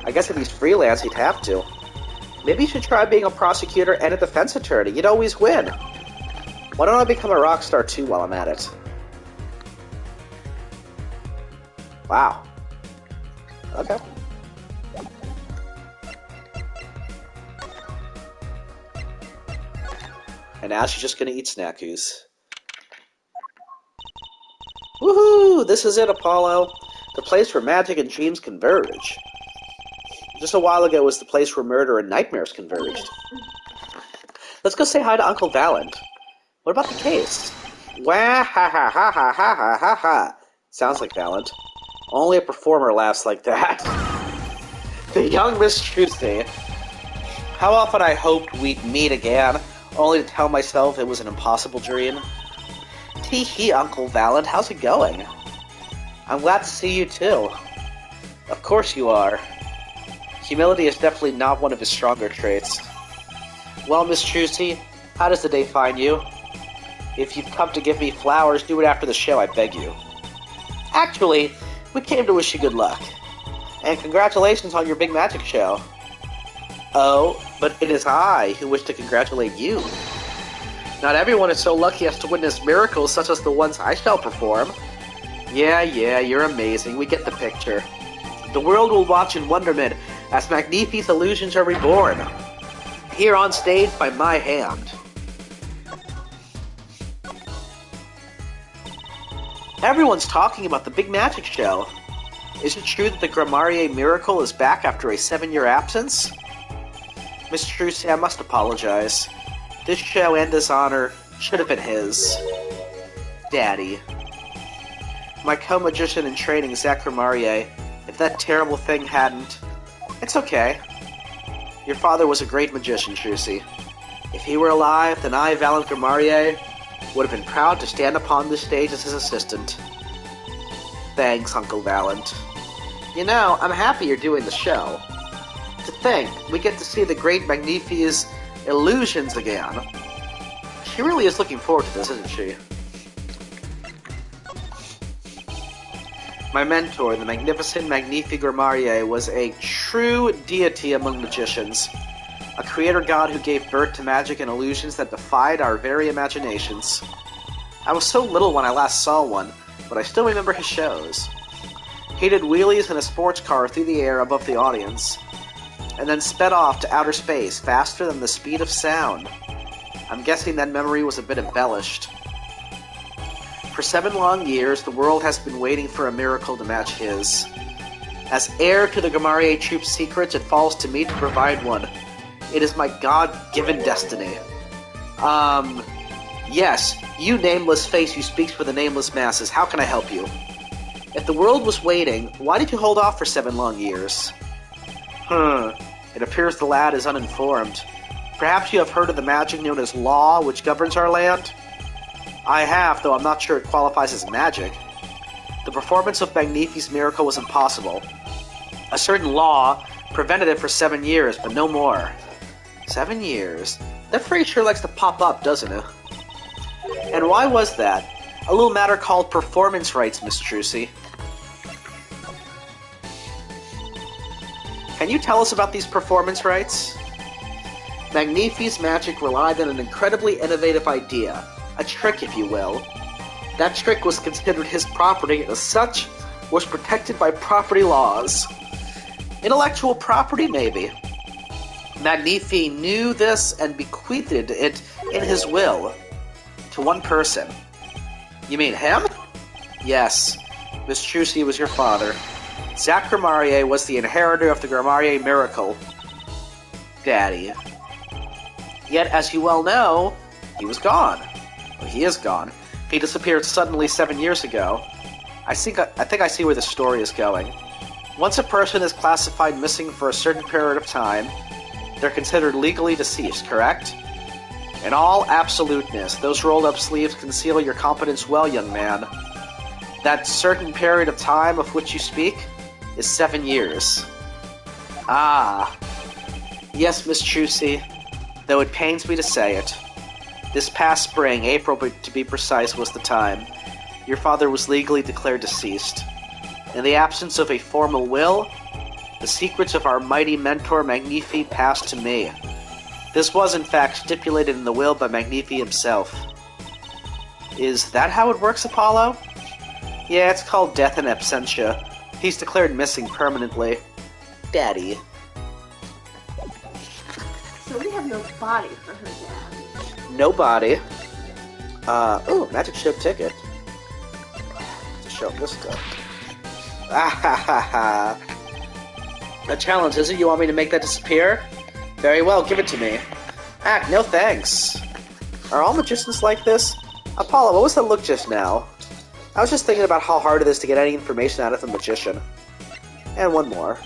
I guess if he's freelance, he'd have to. Maybe you should try being a prosecutor and a defense attorney. You'd always win. Why don't I become a rock star too while I'm at it? Wow. Okay. And now she's just gonna eat snackus. Woohoo! This is it, Apollo. The place where magic and dreams converge. Just a while ago was the place where murder and nightmares converged. Let's go say hi to Uncle Valant. What about the case? Wah ha ha ha ha ha ha ha ha. Sounds like Valant. Only a performer laughs like that. The young Miss Trucy. How often I hoped we'd meet again, only to tell myself it was an impossible dream. Tee-hee, Uncle Valant, how's it going? I'm glad to see you too. Of course you are. Humility is definitely not one of his stronger traits. Well, Miss Trucy, how does the day find you? If you've come to give me flowers, do it after the show, I beg you. Actually, we came to wish you good luck. And congratulations on your big magic show. Oh, but it is I who wish to congratulate you. Not everyone is so lucky as to witness miracles such as the ones I shall perform. Yeah, you're amazing. We get the picture. The world will watch in wonderment as Magnifi's illusions are reborn. Here on stage by my hand. Everyone's talking about the big magic show. Is it true that the Grimoire miracle is back after a 7-year absence? Miss Trucy, I must apologize. This show and this honor should have been his. Daddy. My co-magician in training, Zach Grimoire, if that terrible thing hadn't... It's okay. Your father was a great magician, Trucy. If he were alive, then I, Valant Grimoire, would have been proud to stand upon this stage as his assistant. Thanks, Uncle Valant. You know, I'm happy you're doing the show. To think, we get to see the great Magnifi's illusions again. She really is looking forward to this, isn't she? My mentor, the magnificent Magnifi Grimoire, was a true deity among magicians. A creator god who gave birth to magic and illusions that defied our very imaginations. I was so little when I last saw one, but I still remember his shows. He did wheelies in a sports car through the air above the audience, and then sped off to outer space faster than the speed of sound. I'm guessing that memory was a bit embellished. For 7 long years, the world has been waiting for a miracle to match his. As heir to the Grimoire Troupe's secrets, it falls to me to provide one. It is my God-given destiny. Yes, you nameless face who speaks for the nameless masses, how can I help you? If the world was waiting, why did you hold off for 7 long years? It appears the lad is uninformed. Perhaps you have heard of the magic known as law, which governs our land? I have, though I'm not sure it qualifies as magic. The performance of Magnifi's miracle was impossible. A certain law prevented it for 7 years, but no more. 7 years? That phrase sure likes to pop up, doesn't it? And why was that? A little matter called performance rights, Miss Trucy. Can you tell us about these performance rights? Magnifi's magic relied on an incredibly innovative idea. A trick, if you will. That trick was considered his property and as such was protected by property laws. Intellectual property, maybe. Magnifi knew this and bequeathed it in his will to one person. You mean him? Yes. Miss Trucy was your father. Zack Grimarier was the inheritor of the Grimarier miracle. Daddy. Yet, as you well know, he was gone. Well, he is gone. He disappeared suddenly 7 years ago. I think I see where the story is going. Once a person is classified missing for a certain period of time, they're considered legally deceased, correct? In all absoluteness, those rolled-up sleeves conceal your competence well, young man. That certain period of time of which you speak is 7 years. Ah. Yes, Miss Trucy, though it pains me to say it. This past spring, April to be precise, was the time. Your father was legally declared deceased. In the absence of a formal will, the secrets of our mighty mentor Magnifi passed to me. This was, in fact, stipulated in the will by Magnifi himself. Is that how it works, Apollo? Yeah, it's called death in absentia. He's declared missing permanently. Daddy. So we have no body for her dad. No body. Oh, magic show ticket. To show this stuff. Ah ha ha ha. A challenge, is it? You want me to make that disappear? Very well, give it to me. No thanks. Are all magicians like this? Apollo, what was that look just now? I was just thinking about how hard it is to get any information out of a magician. And one more.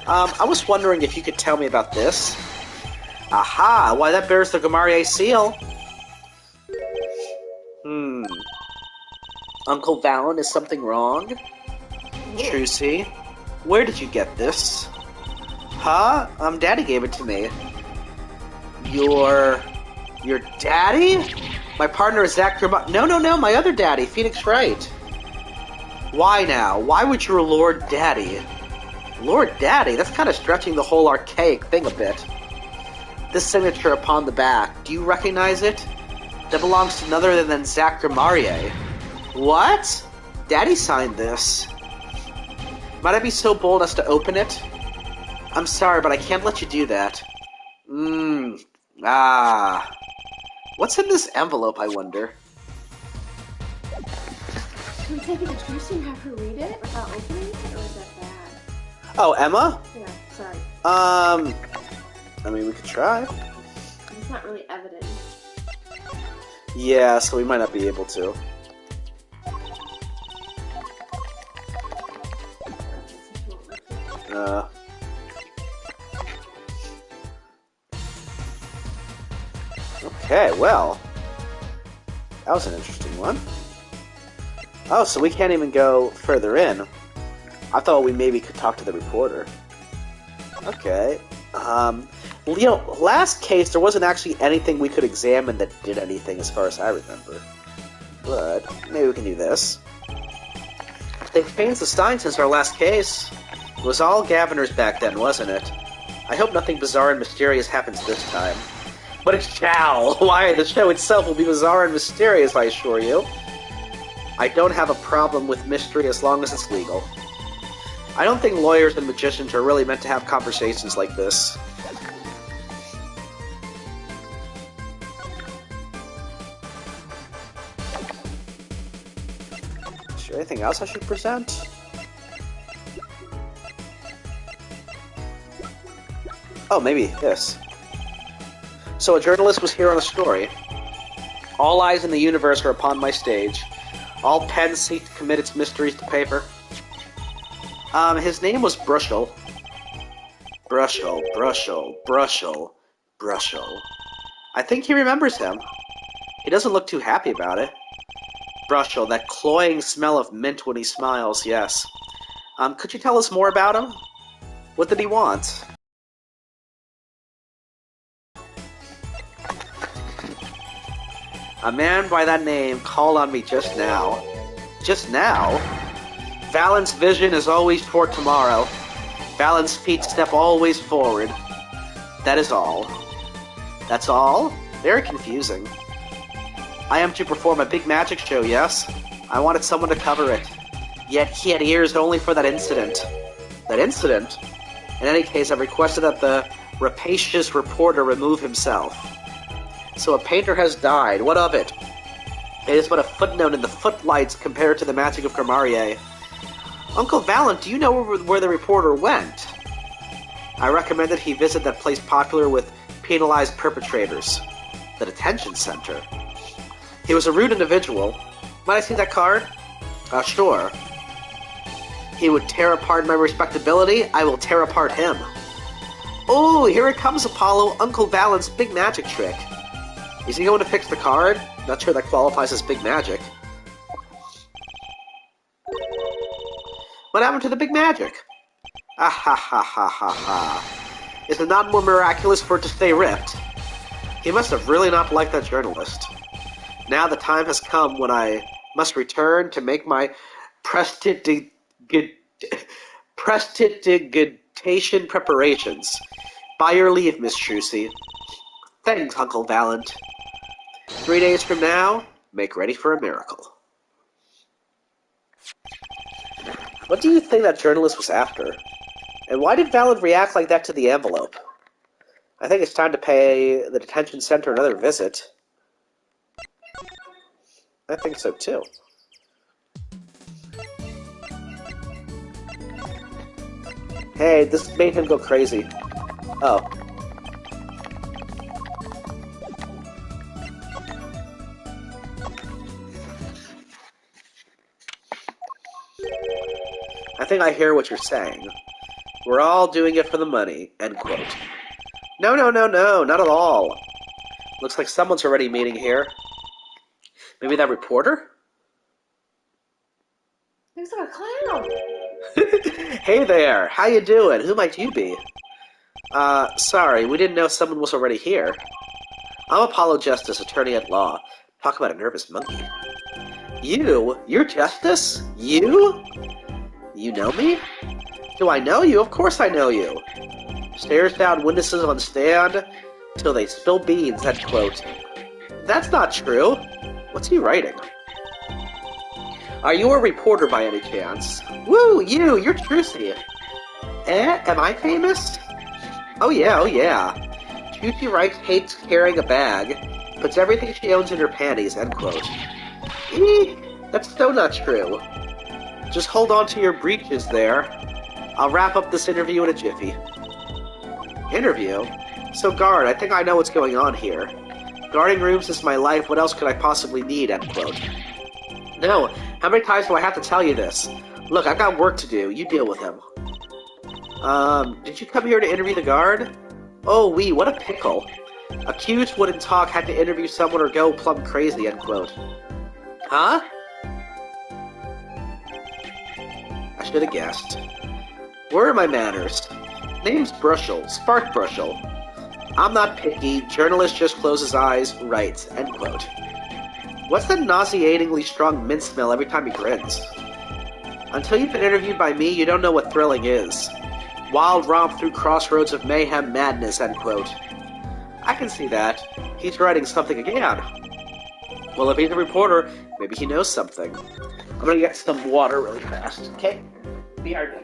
I was wondering if you could tell me about this. Aha! Why, that bears the Grimarier seal. Uncle Valen, is something wrong? Yeah. Trucy, where did you get this? Huh? Daddy gave it to me. Your daddy? My partner is Zack Grimarier. No, my other daddy, Phoenix Wright. Why now? Why would your Lord Daddy? Lord Daddy? That's kind of stretching the whole archaic thing a bit. This signature upon the back, do you recognize it? That belongs to none other than Zack Grimarier. What? Daddy signed this. Might I be so bold as to open it? I'm sorry, but I can't let you do that. What's in this envelope, I wonder? Can we take it to Juicy and have her read it without opening it, or is that bad? Oh, Emma? Yeah, sorry. I mean, we could try. It's not really evident. Yeah, so we might not be able to. Okay, well. That was an interesting one. Oh, so we can't even go further in. I thought we maybe could talk to the reporter. Okay. Last case, there wasn't actually anything we could examine that did anything as far as I remember. But maybe we can do this. They've changed the sign since our last case. It was all Gaviner's back then, wasn't it? I hope nothing bizarre and mysterious happens this time. But it shall! Why, the show itself will be bizarre and mysterious, I assure you. I don't have a problem with mystery as long as it's legal. I don't think lawyers and magicians are really meant to have conversations like this. Is there anything else I should present? Oh, maybe this. So a journalist was here on a story. All eyes in the universe are upon my stage. All pens seek to commit its mysteries to paper. His name was Brushel. Brushel, Brushel, Brushel, Brushel. I think he remembers him. He doesn't look too happy about it. Brushel, that cloying smell of mint when he smiles, yes. Could you tell us more about him? What did he want? A man by that name called on me just now. Just now? Valen's vision is always toward tomorrow. Valen's feet step always forward. That is all. That's all? Very confusing. I am to perform a big magic show, yes? I wanted someone to cover it. Yet he had ears only for that incident. That incident? In any case, I've requested that the rapacious reporter remove himself. So a painter has died. What of it? It is but a footnote in the footlights compared to the magic of Grimarier. Uncle Valen, do you know where the reporter went? I recommended he visit that place popular with penalized perpetrators. The detention center. He was a rude individual. Might I see that card? Sure. He would tear apart my respectability. I will tear apart him. Oh, here it comes, Apollo. Uncle Valen's big magic trick. Is he going to fix the card? Not sure that qualifies as big magic. What happened to the big magic? Ah ha ha ha ha ha. Is it not more miraculous for it to stay ripped? He must have really not liked that journalist. Now the time has come when I must return to make my prestidigitation preparations. By your leave, Miss Trucy. Thanks, Uncle Valent. 3 days from now, make ready for a miracle. What do you think that journalist was after? And why did Valent react like that to the envelope? I think it's time to pay the detention center another visit. I think so too. Hey, this made him go crazy. Oh. I think I hear what you're saying. We're all doing it for the money, end quote. No, no, no, no, not at all. Looks like someone's already meeting here. Maybe that reporter? Looks like a clown. Hey there, how you doing? Who might you be? Sorry, we didn't know someone was already here. I'm Apollo Justice, attorney at law. Talk about a nervous monkey. You? You're Justice? You? You know me? Do I know you? Of course I know you. Stares down witnesses on stand till they spill beans, end quote. That's not true. What's he writing? Are you a reporter by any chance? Woo, you're Trucy. Am I famous? Oh yeah, oh yeah. Trucy Wright hates carrying a bag, puts everything she owns in her panties, end quote. That's so not true. Just hold on to your breeches there. I'll wrap up this interview in a jiffy. Interview? So guard, I think I know what's going on here. Guarding rooms is my life, what else could I possibly need, end quote. No, how many times do I have to tell you this? Look, I've got work to do, you deal with him. Did you come here to interview the guard? Oh, what a pickle. Accused wouldn't talk, had to interview someone or go plumb crazy, end quote. Huh? I should have guessed. Where are my manners? Name's Brushel, Spark Brushel. I'm not picky, journalist just closes eyes, writes, end quote. What's that nauseatingly strong mint smell every time he grins? Until you've been interviewed by me, you don't know what thrilling is. Wild romp through crossroads of mayhem madness, end quote. I can see that. He's writing something again. Well, if he's a reporter, maybe he knows something. I'm gonna get some water really fast, okay? Be right back.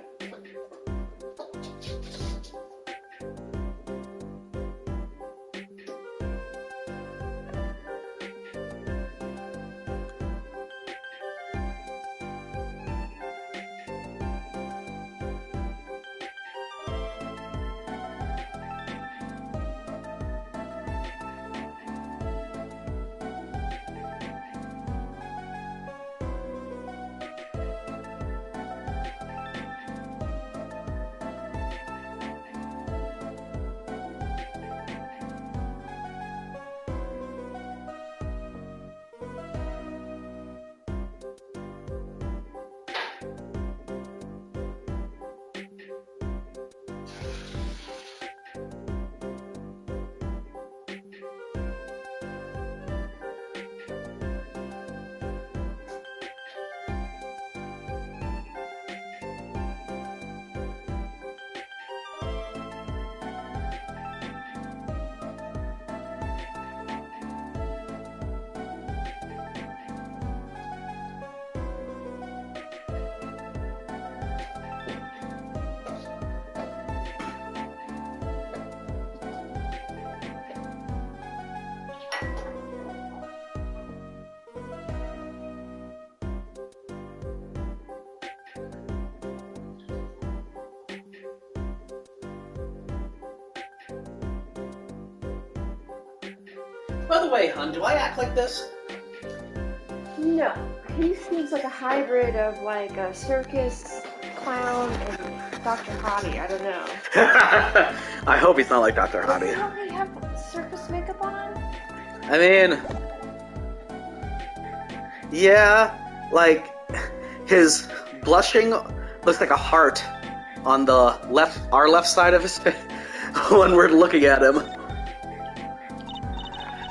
By the way, hun, do I act like this? No. He seems like a hybrid of like a circus clown and Dr. Hottie. I don't know. I hope he's not like Dr. Does he Hottie. already have circus makeup on? I mean, yeah, like, his blushing looks like a heart on the our left side of his face when we're looking at him.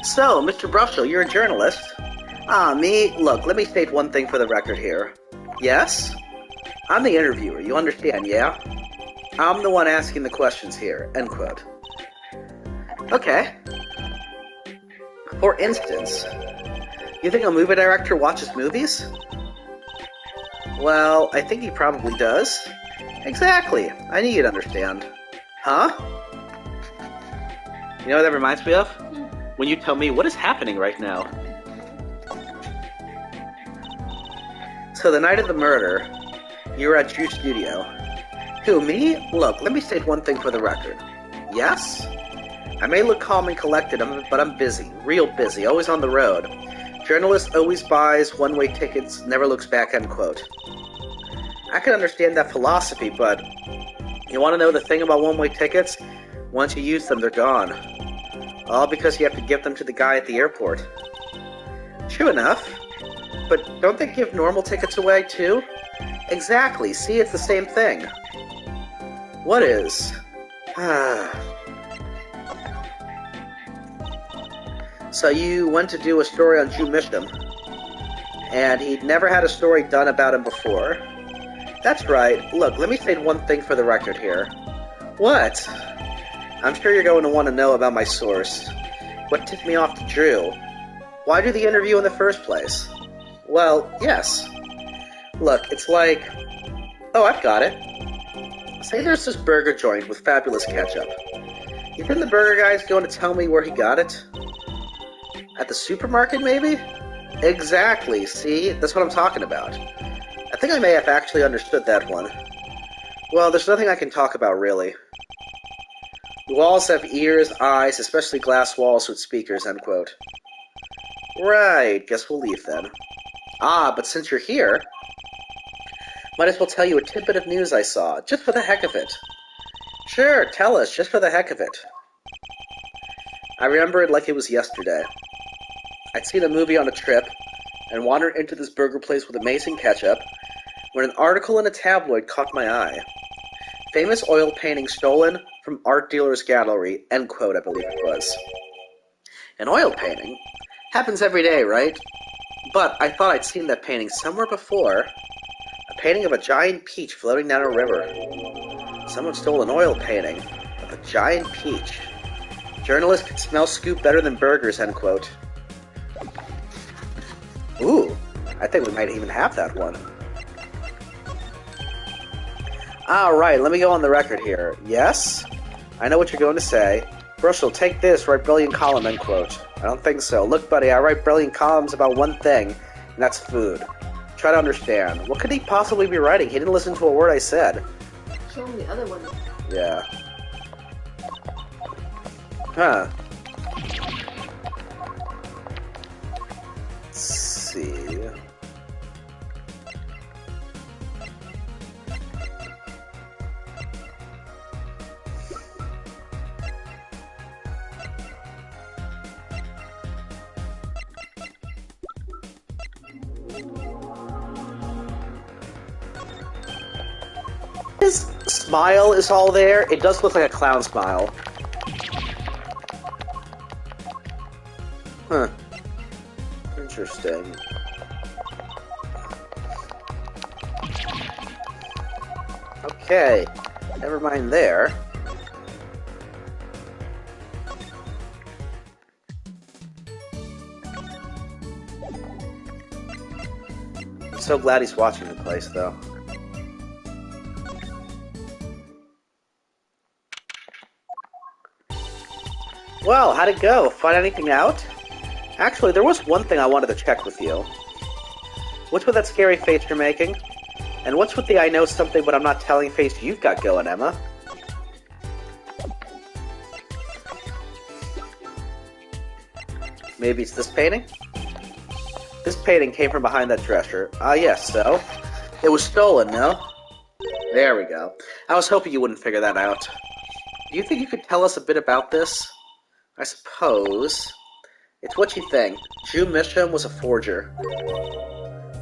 So, Mr. Brushel, you're a journalist. Me? Look, let me state one thing for the record here. Yes? I'm the interviewer, you understand, yeah? I'm the one asking the questions here, end quote. Okay. For instance, you think a movie director watches movies? Well, I think he probably does. Exactly. I knew you'd understand. Huh? You know what that reminds me of? When you tell me what is happening right now. So the night of the murder, you were at Drew's studio. Who, me? Look, let me state one thing for the record. Yes? I may look calm and collected, but I'm busy. Real busy. Always on the road. Journalist always buys one-way tickets, never looks back, end quote. I can understand that philosophy, but you want to know the thing about one-way tickets? Once you use them, they're gone. All because you have to give them to the guy at the airport. True enough. But don't they give normal tickets away, too? Exactly. See, it's the same thing. What is? So you went to do a story on Drew Misham, and he'd never had a story done about him before. That's right. Look, let me state one thing for the record here. What? I'm sure you're going to want to know about my source. What tipped me off to Drew? Why do the interview in the first place? Well, yes. Look, it's like... Oh, I've got it. Say there's this burger joint with fabulous ketchup. You think the burger guy's going to tell me where he got it? At the supermarket, maybe? Exactly, see? That's what I'm talking about. I think I may have actually understood that one. Well, there's nothing I can talk about, really. The walls have ears, eyes, especially glass walls with speakers, end quote. Right, guess we'll leave then. Ah, but since you're here, might as well tell you a tidbit of news I saw, just for the heck of it. Sure, tell us, just for the heck of it. I remember it like it was yesterday. I'd seen a movie on a trip, and wandered into this burger place with amazing ketchup, when an article in a tabloid caught my eye. Famous oil painting stolen from art dealer's gallery, end quote, I believe it was. An oil painting? Happens every day, right? But I thought I'd seen that painting somewhere before. A painting of a giant peach floating down a river. Someone stole an oil painting of a giant peach. Journalists could smell scoop better than burgers, end quote. Ooh, I think we might even have that one. Alright, let me go on the record here. Yes? I know what you're going to say. Brushel, take this, write brilliant column, end quote. I don't think so. Look, buddy, I write brilliant columns about one thing, and that's food. Try to understand. What could he possibly be writing? He didn't listen to a word I said. Show him the other one. Yeah. Huh. Let's see. His smile is all there. It does look like a clown smile. Huh. Interesting. Okay. Never mind there. So glad he's watching the place, though. Well, how'd it go? Find anything out? Actually, there was one thing I wanted to check with you. What's with that scary face you're making? And what's with the I know something but I'm not telling face you've got going, Emma? Maybe it's this painting? This painting came from behind that dresser. Ah, yes, so? It was stolen, no? There we go. I was hoping you wouldn't figure that out. Do you think you could tell us a bit about this? I suppose. It's what you think. Jew Misham was a forger.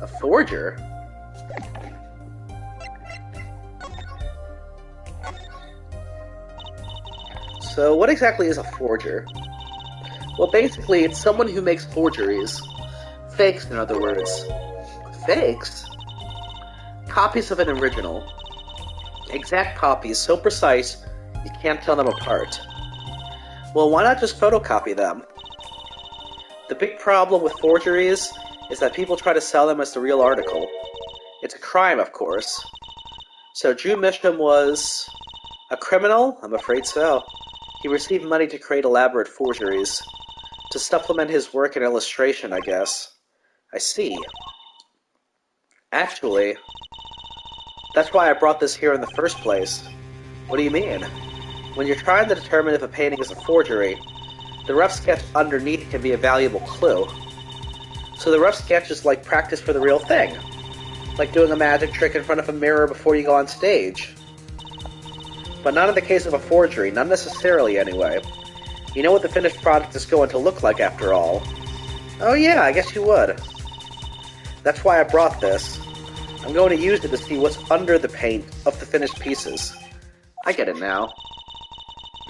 A forger? So, what exactly is a forger? Well, basically, it's someone who makes forgeries. Fakes, in other words. Fakes? Copies of an original. Exact copies, so precise, you can't tell them apart. Well, why not just photocopy them? The big problem with forgeries is that people try to sell them as the real article. It's a crime, of course. So Jew Misham was a criminal? I'm afraid so. He received money to create elaborate forgeries. To supplement his work in illustration, I guess. I see. Actually, that's why I brought this here in the first place. What do you mean? When you're trying to determine if a painting is a forgery, the rough sketch underneath can be a valuable clue. So the rough sketch is like practice for the real thing. Like doing a magic trick in front of a mirror before you go on stage. But not in the case of a forgery, not necessarily anyway. You know what the finished product is going to look like after all. Oh yeah, I guess you would. That's why I brought this. I'm going to use it to see what's under the paint of the finished pieces. I get it now.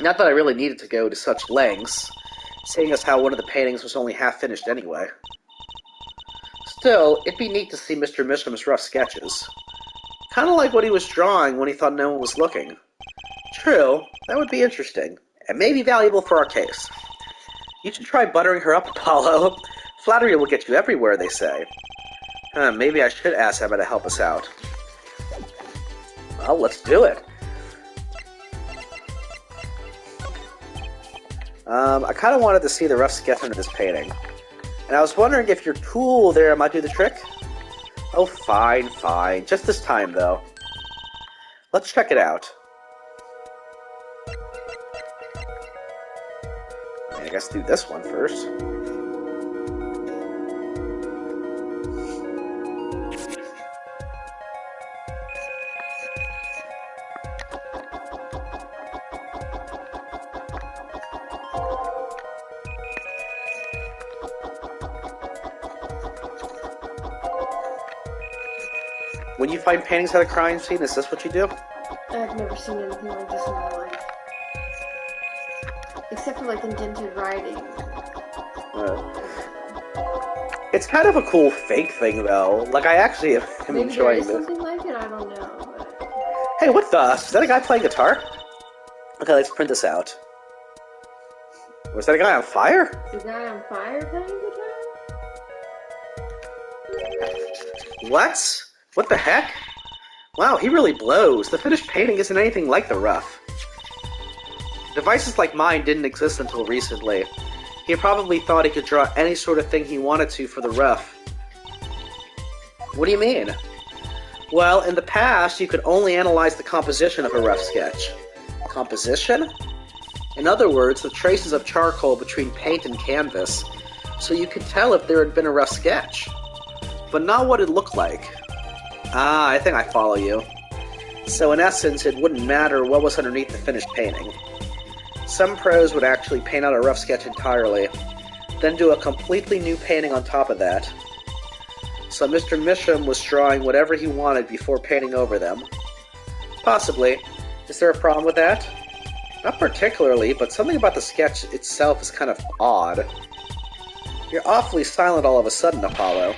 Not that I really needed to go to such lengths, seeing as how one of the paintings was only half finished anyway. Still, it'd be neat to see Mr. Misham's rough sketches. Kinda like what he was drawing when he thought no one was looking. True, that would be interesting, and maybe valuable for our case. You should try buttering her up, Apollo. Flattery will get you everywhere, they say. Maybe I should ask Emma to help us out. Well, let's do it. I kind of wanted to see the rough sketch under this painting. And I was wondering if your tool there might do the trick? Oh, fine, fine. Just this time, though. Let's check it out. I guess do this one first. When you find paintings at a crime scene, is this what you do? I've never seen anything like this in my life. Except for like indented writing. It's kind of a cool fake thing, though. Like, I actually am Maybe enjoying there this. is something like it, I don't know. But... Hey, what the? Is that a guy playing guitar? Okay, let's print this out. Was that a guy on fire? Is the guy on fire playing guitar? What? What the heck? Wow, he really blows. The finished painting isn't anything like the rough. Devices like mine didn't exist until recently. He probably thought he could draw any sort of thing he wanted to for the rough. What do you mean? Well, in the past, you could only analyze the composition of a rough sketch. Composition? In other words, the traces of charcoal between paint and canvas, so you could tell if there had been a rough sketch. But not what it looked like. Ah, I think I follow you. So in essence, it wouldn't matter what was underneath the finished painting. Some pros would actually paint out a rough sketch entirely, then do a completely new painting on top of that. So Mr. Misham was drawing whatever he wanted before painting over them. Possibly. Is there a problem with that? Not particularly, but something about the sketch itself is kind of odd. You're awfully silent all of a sudden, Apollo.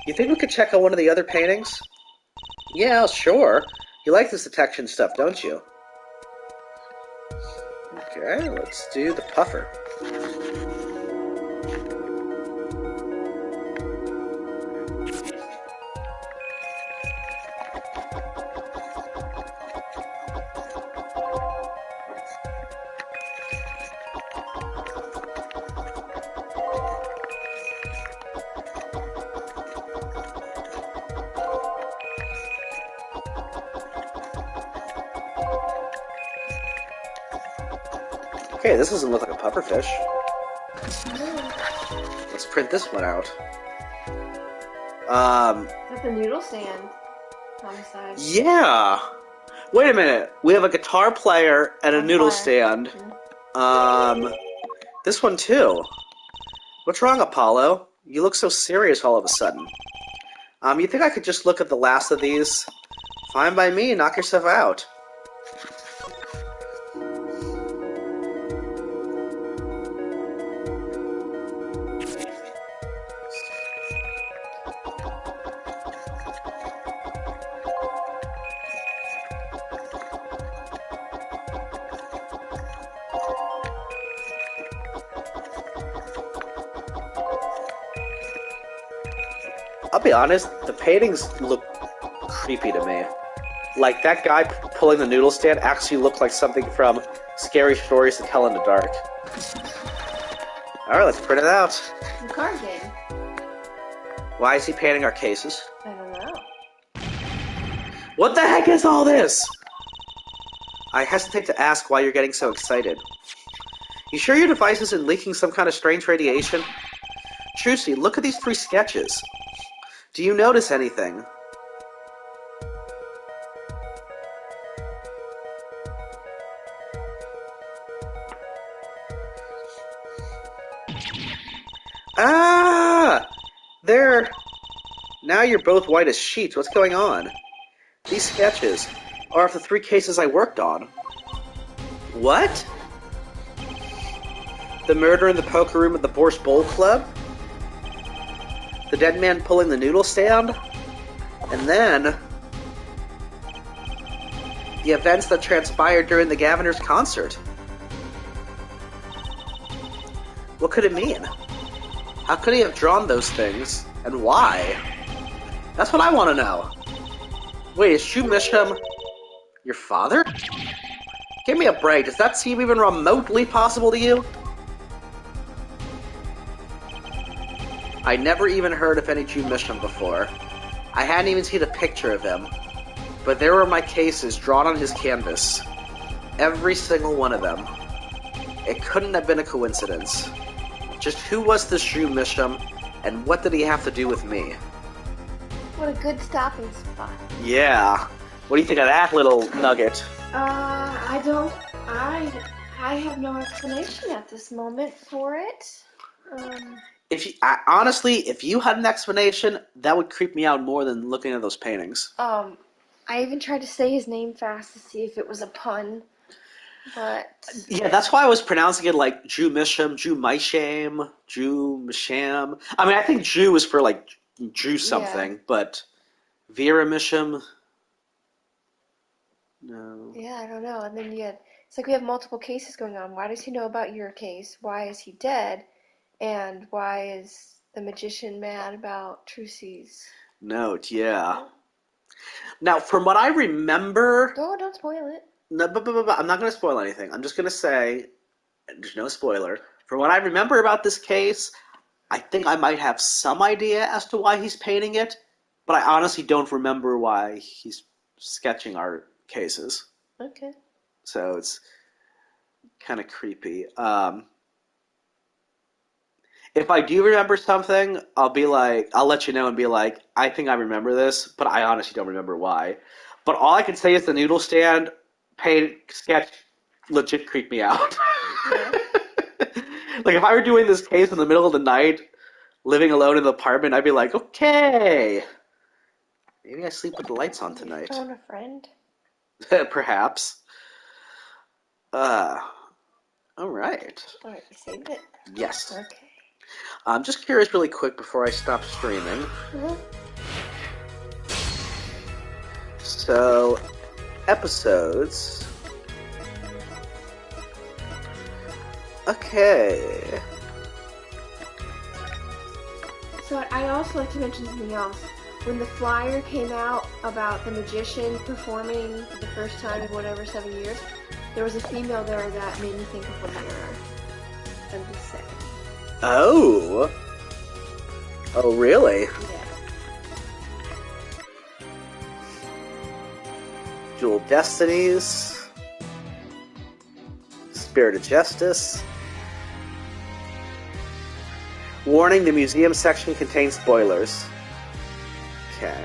You think we could check out one of the other paintings? Yeah, sure. You like this detection stuff, don't you? Okay, let's do the puffer. Okay, this doesn't look like a pufferfish. Let's print this one out. That's the noodle stand. Homicide. Yeah. Wait a minute. We have a guitar player and a noodle stand. This one too. What's wrong, Apollo? You look so serious all of a sudden. You think I could just look at the last of these? Fine by me. Knock yourself out. I'll be honest, the paintings look creepy to me. Like, that guy pulling the noodle stand actually looked like something from Scary Stories to Tell in the Dark. Alright, let's print it out. The card game. Why is he painting our cases? I don't know. What the heck is all this? I hesitate to ask why you're getting so excited. You sure your device isn't leaking some kind of strange radiation? Trucy, look at these 3 sketches. Do you notice anything? Ah! There. Now you're both white as sheets. What's going on? These sketches are of the 3 cases I worked on. What? The murder in the poker room at the Borscht Bowl Club? The dead man pulling the noodle stand? And then the events that transpired during the Gaviners concert. What could it mean? How could he have drawn those things? And why? That's what I want to know. Wait, is Drew Misham your father? Give me a break. Does that seem even remotely possible to you? I never even heard of any Drew Misham before. I hadn't even seen a picture of him. But there were my cases drawn on his canvas. Every single one of them. It couldn't have been a coincidence. Just who was this Drew Misham, and what did he have to do with me? What a good stopping spot. Yeah. What do you think of that little nugget? I have no explanation at this moment for it. Honestly, if you had an explanation, that would creep me out more than looking at those paintings. I even tried to say his name fast to see if it was a pun, but... Yeah, that's why I was pronouncing it like Drew Misham, Drew Misham, Drew Misham. I mean, I think Drew is for, like, Drew something, yeah. But Vera Misham... No. Yeah, I don't know. And then it's like we have multiple cases going on. Why does he know about your case? Why is he dead? And why is the magician mad about Trucy's note? Yeah. Now, from what I remember... Don't spoil it. No, but I'm not going to spoil anything. I'm just going to say, there's no spoiler. From what I remember about this case, I think I might have some idea as to why he's painting it, but I honestly don't remember why he's sketching our cases. Okay. So it's kind of creepy. If I do remember something, I'll let you know and be like, I think I remember this, but I honestly don't remember why. But all I can say is the noodle stand sketch legit creeped me out. Yeah. Like, if I were doing this case in the middle of the night, living alone in the apartment, I'd be like, okay, maybe I sleep with the lights on tonight. Phone a friend? Perhaps. All right. All right, you saved it? Yes. Okay. I'm just curious really quick before I stop streaming. Mm-hmm. So, episodes. Okay. So I also like to mention something else. When the flyer came out about the magician performing for the first time in whatever 7 years, there was a female there that made me think of a mirror. I'm just saying. Oh. Oh, really? Yeah. Dual Destinies. Spirit of Justice. Warning, the museum section contains spoilers. Okay.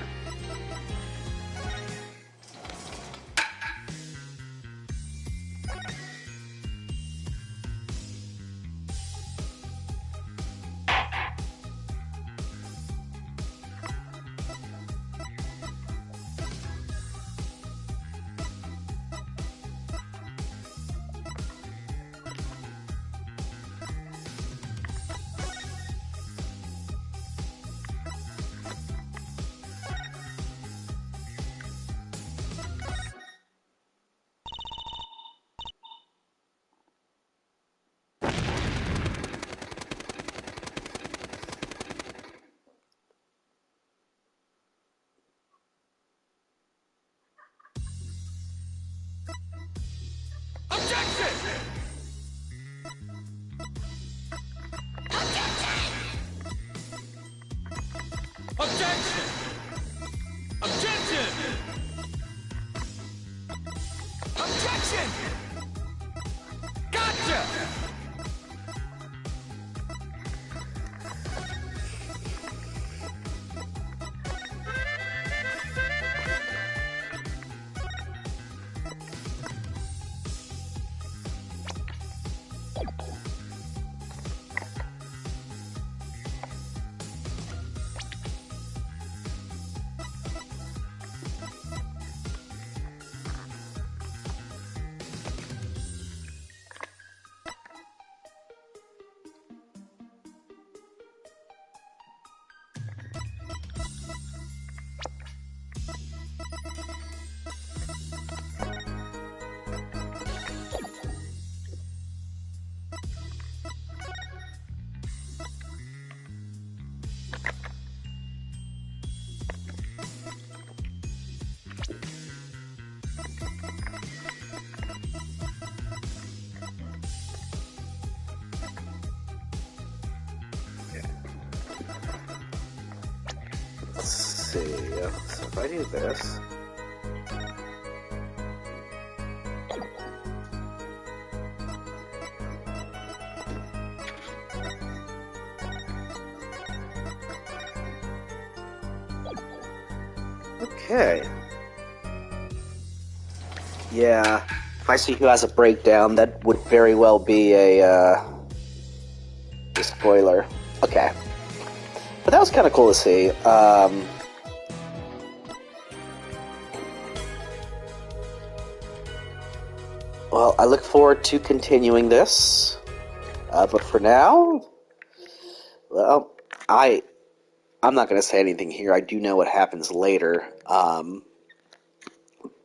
Let's see. So if I do this. Okay. Yeah. If I see who has a breakdown, that would very well be a spoiler. Okay. But that was kind of cool to see. Well, I look forward to continuing this. But for now, well, I'm not going to say anything here. I do know what happens later.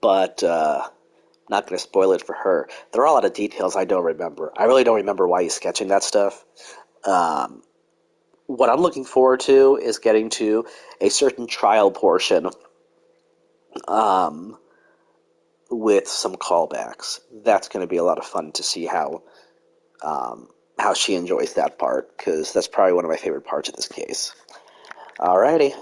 But not going to spoil it for her. There are a lot of details I don't remember. I really don't remember why he's sketching that stuff. What I'm looking forward to is getting to a certain trial portion with some callbacks. That's going to be a lot of fun to see how she enjoys that part, because that's probably one of my favorite parts of this case. Alrighty.